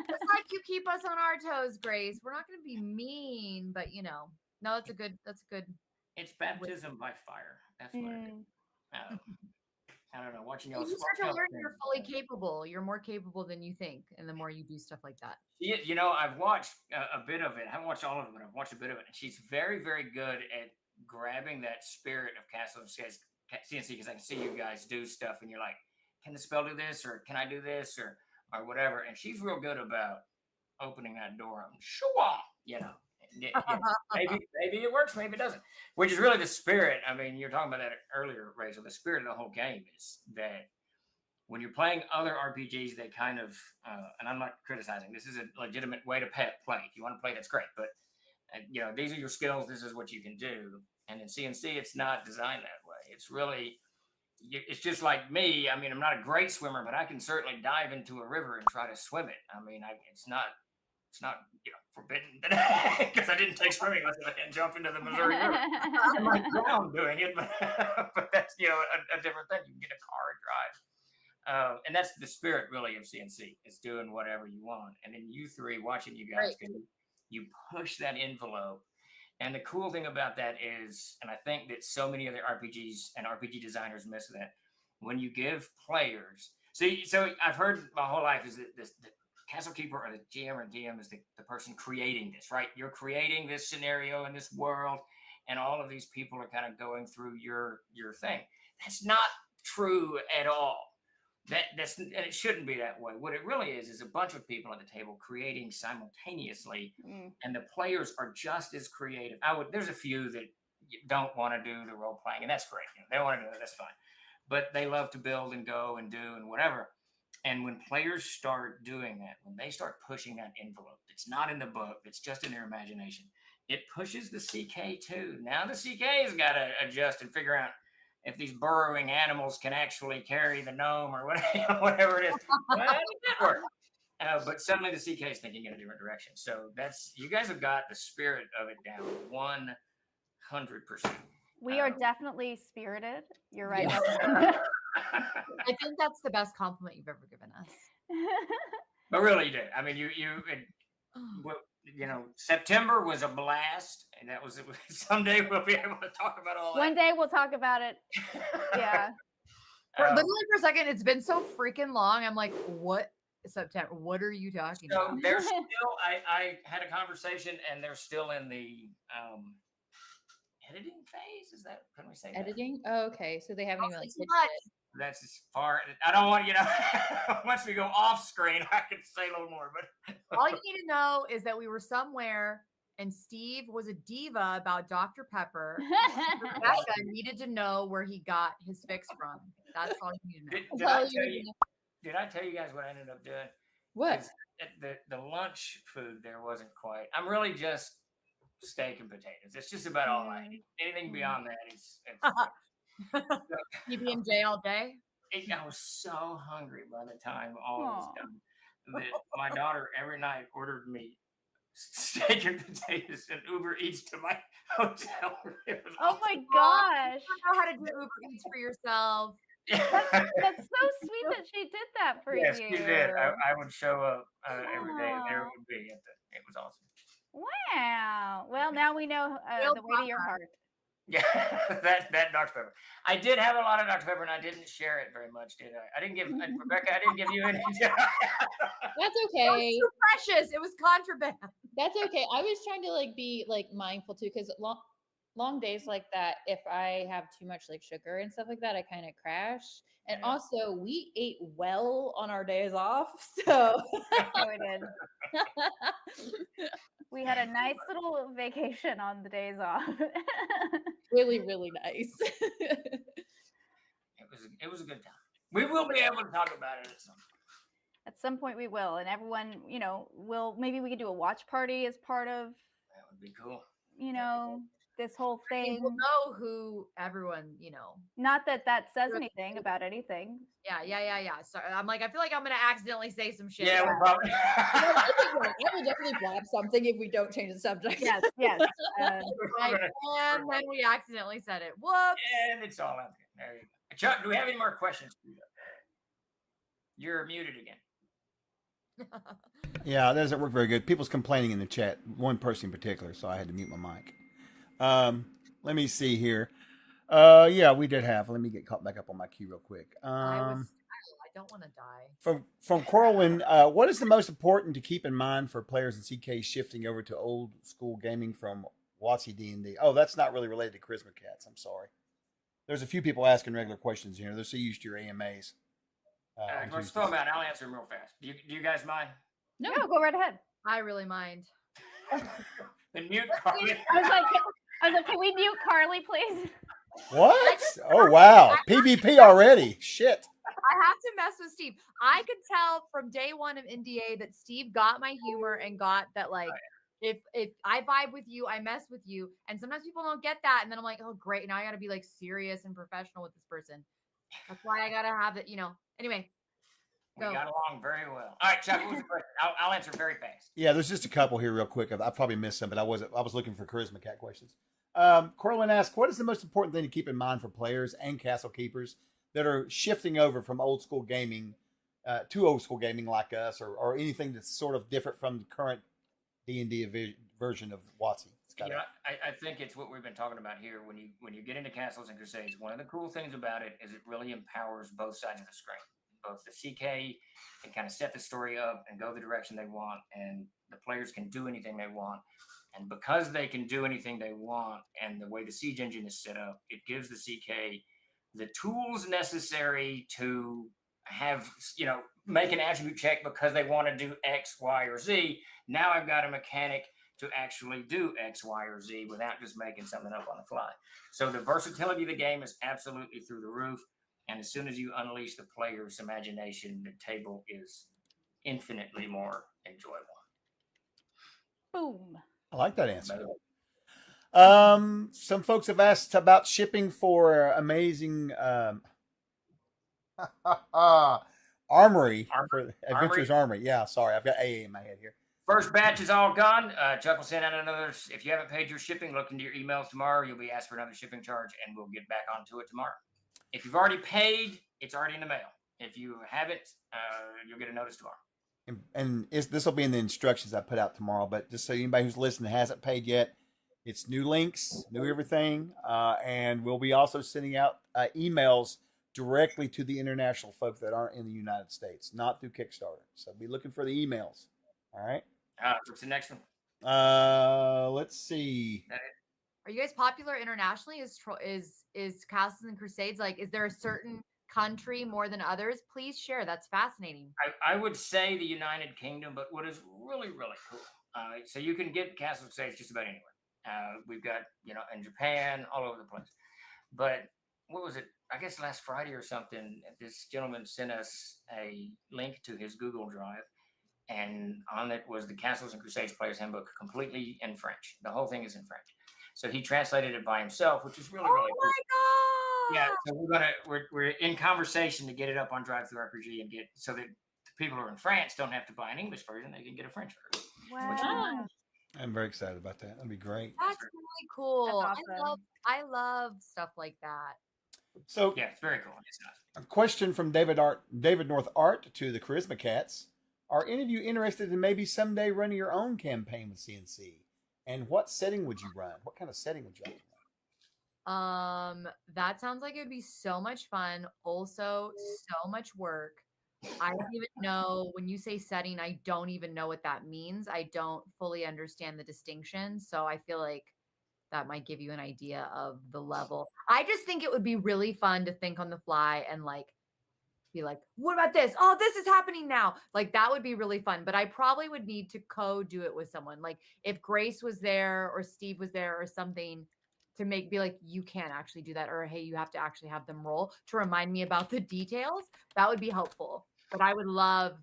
It's like you keep us on our toes, Grace. We're not going to be mean, but no, that's a good. It's baptism by fire. That's what it is. I don't know. Watching y'all. You start to learn you're fully capable. You're more capable than you think, and the more you do stuff like that. I've watched a bit of it. I haven't watched all of it, but I've watched a bit of it. And she's very, very good at grabbing that spirit of Castle of CNC, because I can see you guys do stuff, and you're like, can the spell do this, or can I do this, or whatever. And she's real good about opening that door. I'm sure, maybe it works, maybe it doesn't. Which is really the spirit. I mean, you're talking about that earlier, Rachel. The spirit of the whole game is that when you're playing other RPGs, they kind of, and I'm not criticizing, this is a legitimate way to play. If you want to play, that's great. But, these are your skills. This is what you can do. And in CNC, it's not designed that way. It's really, it's just like me. I mean, I'm not a great swimmer, but I can certainly dive into a river and try to swim it. I mean, it's not forbidden because I didn't take swimming lessons and jump into the Missouri River. I might drown doing it, but that's a different thing. You can get a car and drive, and that's the spirit really of CNC. It's doing whatever you want, and then you three watching you guys you push that envelope. And the cool thing about that is, and I think that so many other RPGs and RPG designers miss that, when you give players. So I've heard my whole life is that the Castle Keeper or the GM or DM is the person creating this, right? You're creating this scenario in this world, and all of these people are kind of going through your thing. That's not true at all. And it shouldn't be that way. What it really is a bunch of people at the table creating simultaneously, and the players are just as creative. There's a few that don't want to do the role playing, and that's great. They want to do it, that's fine. But they love to build and go and do and whatever. And when players start doing that, when they start pushing that envelope, it's not in the book, it's just in their imagination, it pushes the CK too. Now the CK's got to adjust and figure out if these burrowing animals can actually carry the gnome or whatever it is. Well, how does that work? But suddenly the CK is thinking in a different direction. So you guys have got the spirit of it down 100%. We are definitely spirited. You're right. Yeah. I think that's the best compliment you've ever given us. But really, you did. I mean, September was a blast, and that was it. Someday we'll be able to talk about all that. One day we'll talk about it. Yeah. Literally for a second, it's been so freaking long. I'm like, what? September? What are you talking about? So they're still. I had a conversation, and they're still in the editing phase. Is that? Can we say editing? Oh, okay. So they haven't even pitched it. That's as far. I don't want once we go off screen, I can say a little more. But all you need to know is that we were somewhere, and Steve was a diva about Dr. Pepper. Rebecca needed to know where he got his fix from. That's all you need to know. Did I tell you guys what I ended up doing? What? The lunch food there wasn't quite. I'm really just steak and potatoes. It's just about all I eat. Anything beyond that is. PB&J all day. I was so hungry by the time all was done that my daughter every night ordered me steak and potatoes and Uber Eats to my hotel. Oh my gosh! You don't know how to do Uber Eats for yourself. That's so sweet that she did that for you. Yes, she did. I would show up every day, and there it would be. It was awesome. Wow. Well, now we know the way to your heart. Yeah, that Dr. Pepper. I did have a lot of Dr. Pepper, and I didn't share it very much, did I? I didn't give Rebecca. I didn't give you any. That's okay. It was too precious. It was contraband. That's okay. I was trying to be mindful too, because long days like that, if I have too much like sugar and stuff like that, I kind of crash. And also, we ate well on our days off, so we did. We had a nice little vacation on the days off. really, really nice. It was a good time. We will be able to talk about it at some point. We will, and everyone, will. Maybe we could do a watch party as part of. That would be cool. This whole thing. We'll know who everyone, Not that says anything about anything. Yeah. Sorry, I'm like, I feel like I'm gonna accidentally say some shit. Yeah, we're probably. I will definitely blab something if we don't change the subject. Yes. And then we accidentally said it. Whoops. And it's all out there. There you go. Chuck, do we have any more questions? You're muted again. Yeah, that doesn't work very good. People's complaining in the chat. One person in particular, so I had to mute my mic. Let me see here. Yeah, we did have. Let me get caught back up on my queue real quick. I don't want to die. From Corwin, what is the most important to keep in mind for players in CK shifting over to old school gaming from WotC D&D? Oh, that's not really related to Charisma Cats. I'm sorry. There's a few people asking regular questions here. They're so used to your AMAs. Let's throw them out. I'll answer them real fast. Do you guys mind? No, go right ahead. I really mind. Then mute Carly. I was like, can we mute Carly, please? What? Oh, wow. PvP already. Shit. I have to mess with Steve. I could tell from day one of NDA that Steve got my humor and got that, like, if I vibe with you, I mess with you. And sometimes people don't get that. And then I'm like, oh, great. Now I got to be like serious and professional with this person. That's why I got to have it, Anyway. We got along very well. All right, Chuck, what was the question? I'll answer very fast. Yeah, there's just a couple here real quick. I probably missed some, but I was looking for Charisma Cat questions. Corwin asked, what is the most important thing to keep in mind for players and castle keepers that are shifting over from old school gaming to old school gaming like us, or anything that's sort of different from the current D&D version of WotC? I think it's what we've been talking about here. When you get into Castles and Crusades, one of the cool things about it is it really empowers both sides of the screen. Both the CK can kind of set the story up and go the direction they want, and the players can do anything they want. And because they can do anything they want, and the way the siege engine is set up, it gives the CK the tools necessary to have, make an attribute check because they want to do X, Y, or Z. Now I've got a mechanic to actually do X, Y, or Z without just making something up on the fly. So the versatility of the game is absolutely through the roof. And as soon as you unleash the player's imagination, the table is infinitely more enjoyable. Boom. I like that answer. Some folks have asked about shipping for amazing Armory. For Adventures Armory. Yeah, sorry. I've got AA in my head here. First batch is all gone. Chuck will send out another. If you haven't paid your shipping, look into your emails tomorrow. You'll be asked for another shipping charge, and we'll get back onto it tomorrow. If you've already paid, it's already in the mail. If you haven't, you'll get a notice tomorrow. And this will be in the instructions I put out tomorrow. But just so anybody who's listening hasn't paid yet, it's new links, new everything. And we'll be also sending out emails directly to the international folks that aren't in the United States, not through Kickstarter. So be looking for the emails. All right. What's the next one? Let's see. Are you guys popular internationally? Is Castles and Crusades, like, is there a certain country more than others? Please share. That's fascinating. I would say the United Kingdom, but what is really, really cool. So you can get Castles and Crusades just about anywhere. We've got, in Japan, all over the place. But what was it? I guess last Friday or something, this gentleman sent us a link to his Google Drive. And on it was the Castles and Crusades Player's Handbook, completely in French. The whole thing is in French. So he translated it by himself, which is really, really cool. Oh my God! Yeah, so we're in conversation to get it up on Drive-Thru-RPG and get so that the people who are in France don't have to buy an English version; they can get a French version. Wow! I'm very excited about that. That'd be great. That's really cool. That's awesome. I love stuff like that. So yeah, it's very cool. It's nice. A question from David North Art to the Charisma Cats: are any of you interested in maybe someday running your own campaign with CNC? And what setting would you run? What kind of setting would you like to run? That sounds like it would be so much fun. Also, so much work. I don't even know, when you say setting, I don't even know what that means. I don't fully understand the distinction. So I feel like that might give you an idea of the level. I just think it would be really fun to think on the fly and like be like, what about this? Oh, this is happening now. Like that would be really fun. But I probably would need to do it with someone. Like if Grace was there or Steve was there or something to be like, you can't actually do that. Or hey, you have to actually have them roll to remind me about the details. That would be helpful. But I would love,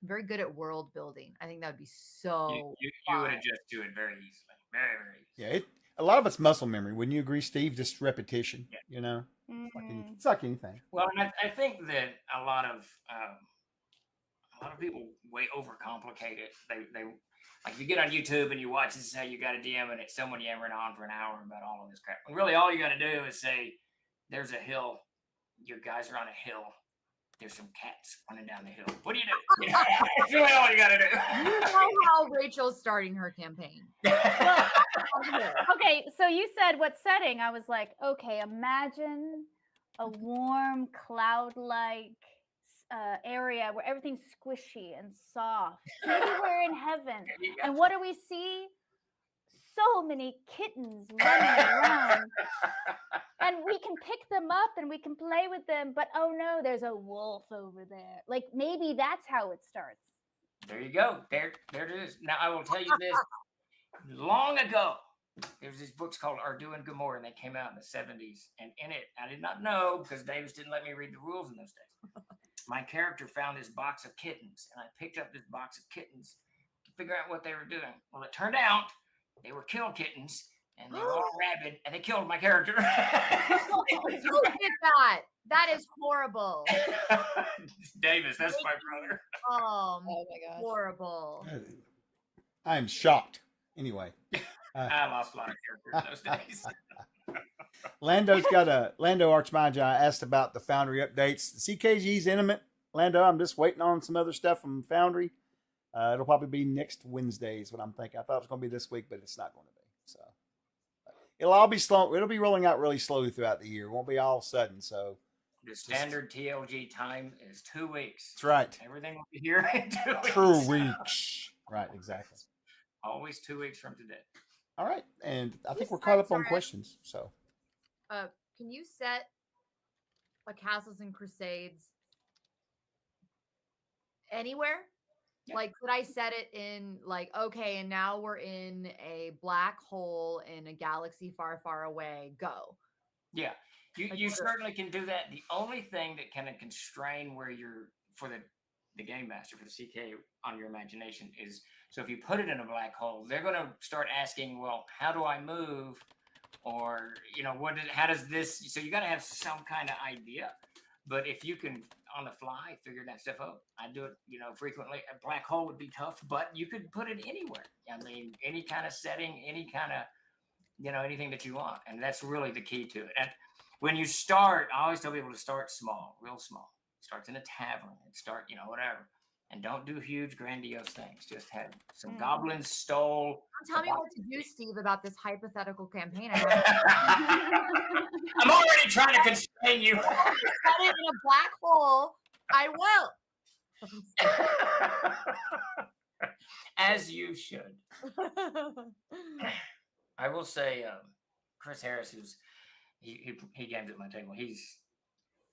very good at world building. I think that would be so you would just do it very easily. Very, very easily. Yeah, a lot of it's muscle memory. Wouldn't you agree, Steve? Just repetition. Yeah. You know, Mm-hmm. it's like anything. Well, and I think that a lot of people way overcomplicate it. They like you get on YouTube and you watch this is how you got a DM and it's someone yammering on for an hour about all of this crap. And really, all you got to do is say, "There's a hill. Your guys are on a hill. There's some cats running down the hill. What do you do?" That's really all you got to do. You know how Rachel's starting her campaign. Well, okay, so you said what setting? I was like, okay, imagine a warm, cloud-like area where everything's squishy and soft. Maybe we're in heaven. And what do we see? So many kittens running around. And we can pick them up and we can play with them, but oh no, there's a wolf over there. Like maybe that's how it starts. There you go. There it is. Now I will tell you this. Long ago, there was these books called Ardu and Gomorrah, and they came out in the 70s. And in it, I did not know because Davis didn't let me read the rules in those days. My character found this box of kittens, and I picked up this box of kittens to figure out what they were doing. Well, it turned out they were kill kittens, and they were all rabid, and they killed my character. Who did that? That is horrible. Davis, that's my brother. Oh my gosh. Horrible. I am shocked. Anyway, I lost a lot of characters in those days. Lando Archmagi asked about the Foundry updates. The CKG's intimate. Lando, I'm just waiting on some other stuff from Foundry. It'll probably be next Wednesday is what I'm thinking. I thought it was going to be this week, but it's not going to be. So it'll all be slow. It'll be rolling out really slowly throughout the year. It won't be all sudden. So the standard TLG time is 2 weeks. That's right. Everything will be here in 2 weeks. 2 weeks. Right, exactly. Always 2 weeks from today. All right, and I think we're caught up on questions. So, can you set a Castles and Crusades anywhere? Yeah. Like, could I set it in like, okay, and now we're in a black hole in a galaxy far, far away. Go. Yeah, you certainly can do that. The only thing that kind of constrain where you're for the game master for the CK on your imagination is so if you put it in a black hole, they're going to start asking, well, how do I move? Or, how does this? So you got to have some kind of idea. But if you can on the fly figure that stuff out, I do it, frequently. A black hole would be tough, but you could put it anywhere. I mean, any kind of setting, any kind of, anything that you want. And that's really the key to it. And when you start, I always tell people to start small, real small. Starts in a tavern and start, whatever. And don't do huge, grandiose things. Just have some goblins stole. Don't tell me what to do, Steve, about this hypothetical campaign. I'm already trying to constrain you. Set it in a black hole. I will. As you should. I will say, Chris Harris, he games at my table. He's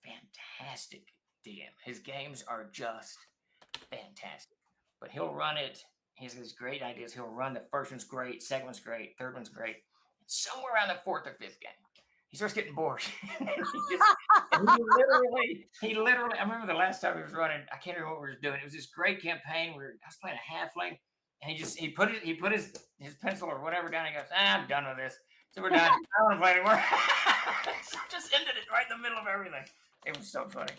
fantastic DM. His games are just fantastic. But he'll run it. He has these great ideas. He'll run the first one's great, second one's great, third one's great. And somewhere around the fourth or fifth game, he starts getting bored. he literally, I remember the last time he was running, I can't remember what we were doing. It was this great campaign where I was playing a halfling, and he put his pencil or whatever down. And he goes, I'm done with this. So we're done. I don't want to play anymore. So just ended it right in the middle of everything. It was so funny.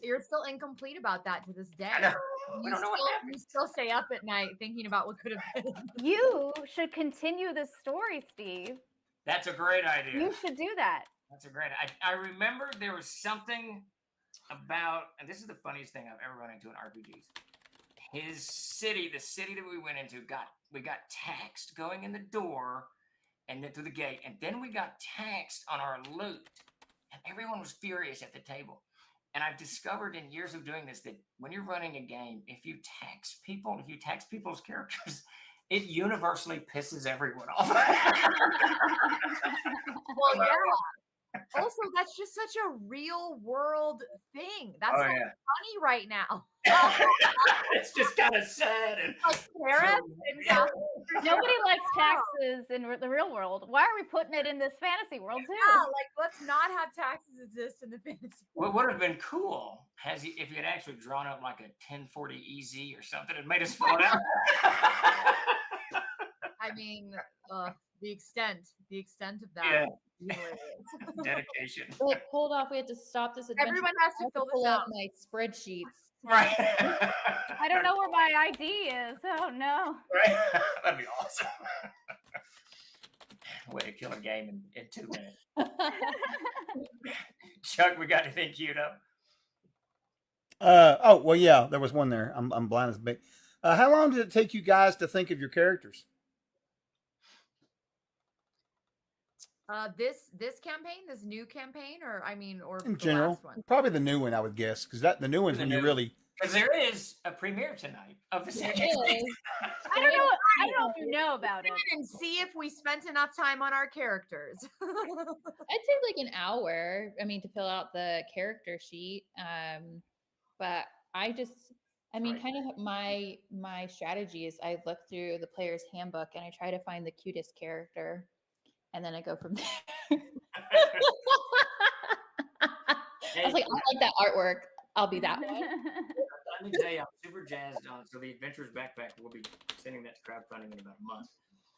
You're still incomplete about that to this day. I know. We don't know what happened. You still stay up at night thinking about what could have been. You should continue this story, Steve. That's a great idea. You should do that. That's a great. I remember there was something about, and this is the funniest thing I've ever run into in RPGs. His city, the city that we went into, we got taxed going in the door and then through the gate, and then we got taxed on our loot, and everyone was furious at the table. And I've discovered in years of doing this that when you're running a game, if you tax people's characters, it universally pisses everyone off. Well, yeah. Also, that's just such a real world thing. That's Oh, not yeah. funny right now. It's just kind of sad. And Nobody likes taxes in the real world. Why are we putting it in this fantasy world too? Yeah, like let's not have taxes exist in the fantasy What would have been cool if you had actually drawn up like a 1040 EZ or something and made us fall out. I mean, the extent of that. Yeah. is hilarious. Dedication. Like, hold off. We have to stop this adventure. Everyone has to fill pull this up out. my spreadsheets. Right. I don't know where my ID is. Oh no. Right? That'd be awesome. Way to kill a game in 2 minutes. Chuck, we got anything queued up? Oh well, yeah, there was one there. I'm blind as a bat. How long did it take you guys to think of your characters? This campaign, this new campaign, or In the general, last one? probably the new one, I would guess, because the new one's when you really. Because there is a premiere tonight of the second season. I don't know if you know about it. And see if we spent enough time on our characters. I'd say like an hour. I mean, to fill out the character sheet. But kind of my strategy is I look through the player's handbook and I try to find the cutest character, and then I go from there. I was like, I like that artwork. I'll be that one. Let me tell you, I'm super jazzed on. So the Adventures Backpack, we'll be sending that to crowdfunding in about a month.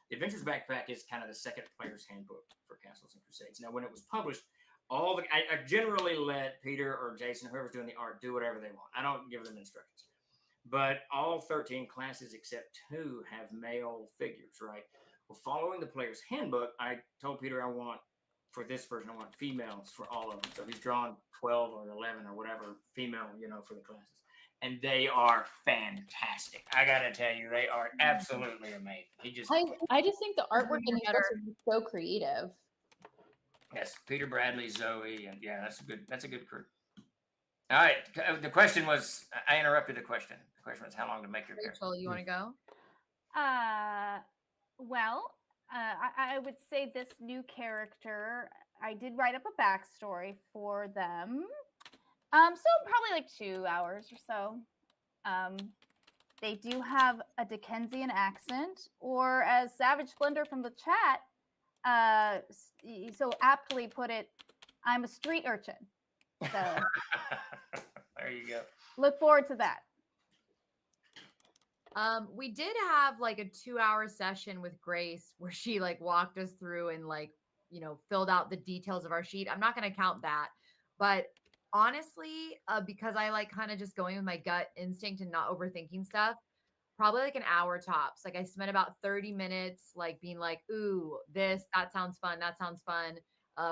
The Adventures Backpack is kind of the second player's handbook for Castles and Crusades. Now, when it was published, I generally let Peter or Jason, whoever's doing the art, do whatever they want. I don't give them instructions. But all 13 classes except 2 have male figures, right? Well, following the player's handbook, I told Peter for this version, I want females for all of them. So he's drawn 12 or 11 or whatever female, for the classes. And they are fantastic. I got to tell you, they are absolutely amazing. I just think the artwork in the books is so creative. Yes, Peter, Bradley, Zoe, and yeah, that's a good crew. All right, the question was, I interrupted the question. The question was how long to make your character. Rachel, you want to go? Well, I would say this new character, I did write up a backstory for them. So probably like 2 hours or so. They do have a Dickensian accent, or as Savage Splendor from the chat so aptly put it, I'm a street urchin. So there you go. Look forward to that. We did have like a 2-hour session with Grace where she like walked us through and filled out the details of our sheet. I'm not going to count that, but honestly, because I like kind of just going with my gut instinct and not overthinking stuff, probably like an hour tops. Like I spent about 30 minutes like being like, ooh, that sounds fun. That sounds fun.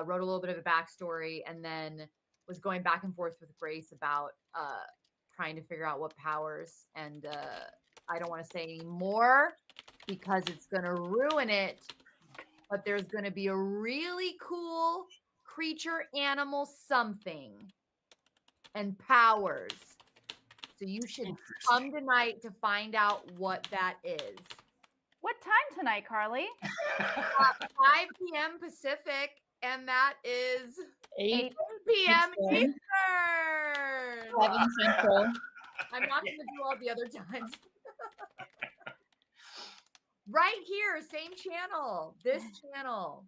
Wrote a little bit of a backstory and then was going back and forth with Grace about trying to figure out what powers. And I don't want to say any more because it's going to ruin it. But there's going to be a really cool creature, animal, something, and powers. So you should come tonight to find out what that is. What time tonight, Carly? 5 p.m. Pacific, and that is 8 p.m. Eastern. 7 Central. I'm not going to do all the other times. Right here, same channel. This channel.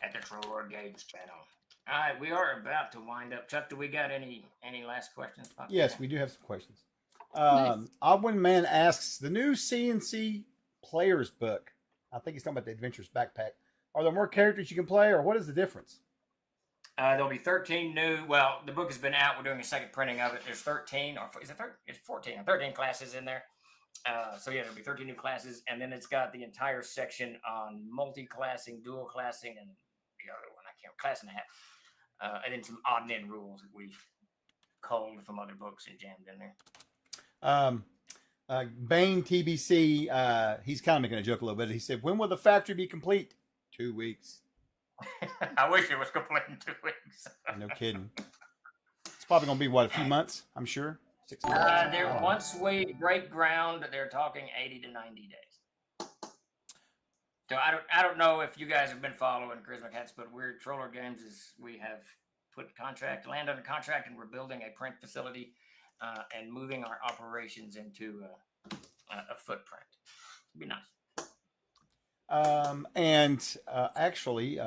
At the True Lord Games channel. All right, we are about to wind up. Chuck, do we got any last questions? Yes, we do have some questions. Nice. Oddwin Man asks, the new CNC Players book, I think he's talking about the Adventures Backpack. Are there more characters you can play, or what is the difference? There'll be 13 new. Well, the book has been out. We're doing a second printing of it. There's 13, or is it 13? It's 14 or 13 classes in there. So yeah, there'll be 13 new classes, and then it's got the entire section on multi-classing, dual classing, and the other one I can't class and a half, and then some odd and end rules that we've culled from other books and jammed in there. Bane TBC, he's kind of making a joke a little bit. He said, "When will the factory be complete?" 2 weeks. I wish it was complete in 2 weeks. No kidding. It's probably going to be, a few months, I'm sure? 6 months? Once we break ground, they're talking 80 to 90 days. So I don't know if you guys have been following Charisma Cats, but we're Troller Games we have put land under contract, and we're building a print facility and moving our operations into a footprint. It'd be nice. Actually,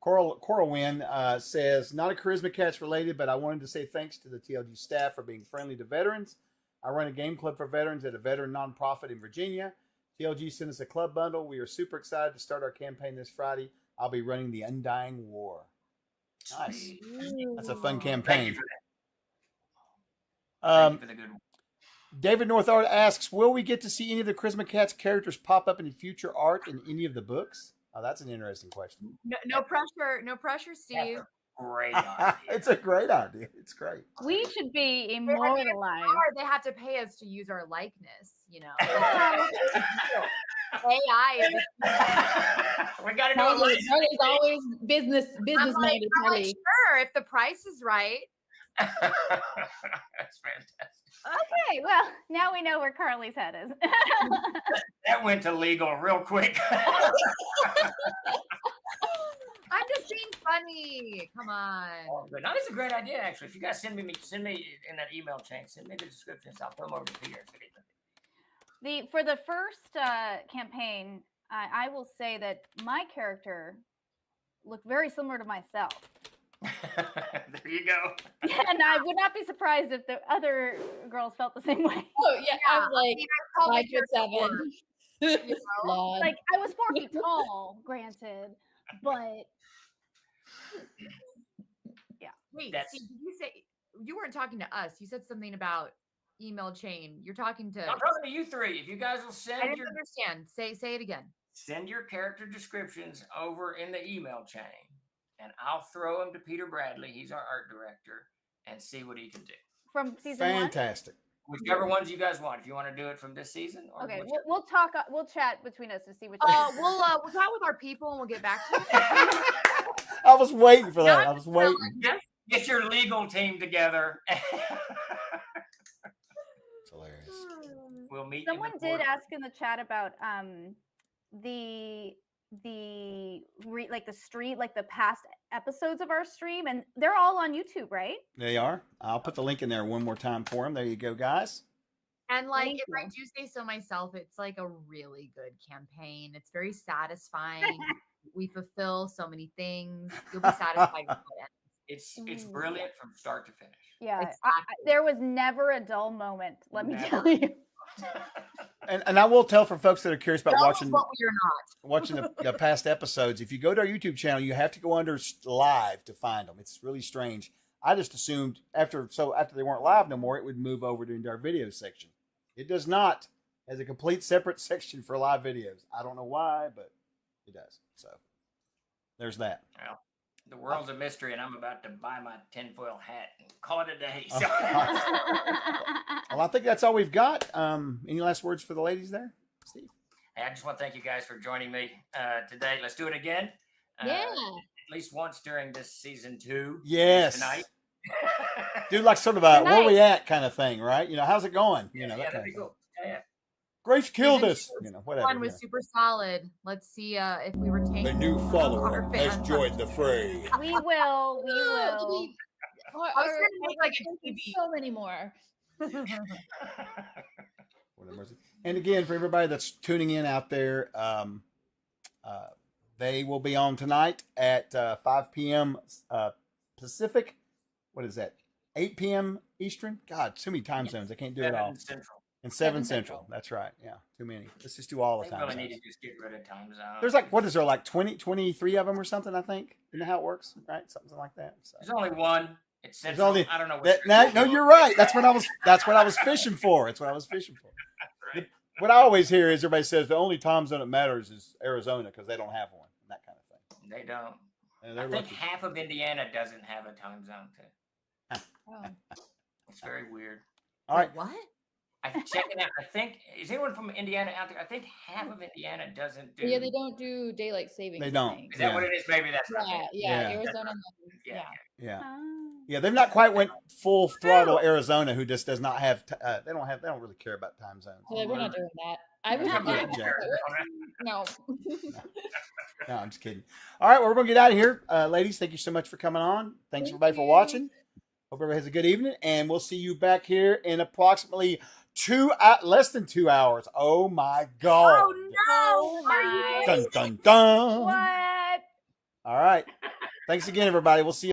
Coral Wynn says, not a Charisma Cats related, but I wanted to say thanks to the TLG staff for being friendly to veterans. I run a game club for veterans at a veteran nonprofit in Virginia. TLG sent us a club bundle. We are super excited to start our campaign this Friday. I'll be running the Undying War. Nice. That's a fun campaign. Thank you for that. Thank you for the good one. David Northard asks, will we get to see any of the Charisma Cats characters pop up in future art in any of the books? Oh, that's an interesting question. No pressure, Steve. Great idea. It's a great idea. It's great. We should be immortalized. They have to pay us to use our likeness, AI is we got to know. Charlie's always business I'm minded. like, sure, if the price is right. That's fantastic. Okay, well, now we know where Carly's head is. That went to legal real quick. I'm just being funny. Come on. Oh, but no, that's a great idea, actually. If you guys send me in that email chain, send me the descriptions. I'll put them over to Peter. For the first campaign, I will say that my character looked very similar to myself. There you go. And I would not be surprised if the other girls felt the same way. Oh yeah, I was like 5'7". Like I was 4 feet tall, granted, but yeah. Wait, Steve, did you say you weren't talking to us? You said something about email chain. You're talking to. I'm talking to you three. If you guys will send, I didn't understand. Say it again. Send your character descriptions over in the email chain, and I'll throw them to Peter Bradley. He's our art director, and see what he can do. From season one? Fantastic. Whichever ones you guys want. If you want to do it from this season, or okay, we'll talk. We'll chat between us to see which. We'll chat with our people and we'll get back to you. I was waiting for that. I was waiting. Get your legal team together. It's hilarious. We'll meet. Someone did ask in the chat about the stream, like the past episodes of our stream, and they're all on YouTube, right? They are. I'll put the link in there one more time for them. There you go, guys. And like, if I do say so myself, it's like a really good campaign. It's very satisfying. We fulfill so many things. You'll be satisfied with it. It's brilliant from start to finish. Yeah, Exactly. there was never a dull moment. Let me tell you. And I will tell for folks that are curious about watching watching the past episodes, if you go to our YouTube channel, you have to go under live to find them. It's really strange. I just assumed after they weren't live no more, it would move over into our video section. It does not. It has a complete separate section for live videos. I don't know why, but it does. So there's that. Well, the world's a mystery, and I'm about to buy my tinfoil hat and call it a day. So. Well, I think that's all we've got. Any last words for the ladies there, Steve? Hey, I just want to thank you guys for joining me today. Let's do it again. Yeah. At least once during this season 2. Yes. Tonight. Do like sort of a where we at kind of thing, right? How's it going? That kind that'd of be thing. cool. Yeah. Grace killed us. Whatever. One was super solid. Let's see if we were taking A new follower our has fans. joined the fray. We will. We will. I was trying to make like a TV. So many more. And again, for everybody that's tuning in out there, they will be on tonight at 5 p.m. Pacific. What is that? 8 p.m. Eastern? God, too many time zones. I can't do it all. Central. And 7 Central. That's right. Yeah, too many. Let's just do all the They time really zones. need to just get rid of time zones. There's like, what is there, like 23 of them or something, I think? Isn't that how it works? Right? Something like that. So. There's only one. It's There's central. only, I don't know what no, you're right. That's what I was fishing for. It's what I was fishing for. Right. What I always hear is everybody says the only time zone that matters is Arizona because they don't have one. That kind of thing. They don't. And I they're think lucky. half of Indiana doesn't have a time zone too. Oh. It's very weird. All right. What? I checked it out. I think is anyone from Indiana out there? I think half of Indiana doesn't do. Yeah, they don't do daylight savings. They don't. I think. Is that what it is? Maybe that's not Yeah, it. yeah, Yeah. Arizona. Yeah. Yeah. Yeah, they've not quite went full throttle Arizona, who just does not have. They don't really care about time zones. Yeah, we're not doing that. I would Yeah, yeah, Jack. no. No, I'm just kidding. All right, well, we're going to get out of here. Ladies, thank you so much for coming on. Thanks, everybody, for watching. Hope everybody has a good evening, and we'll see you back here in approximately less than 2 hours. Oh, my God. Oh, no. my. Dun, dun, dun. What? All right. Thanks again, everybody. We'll see you.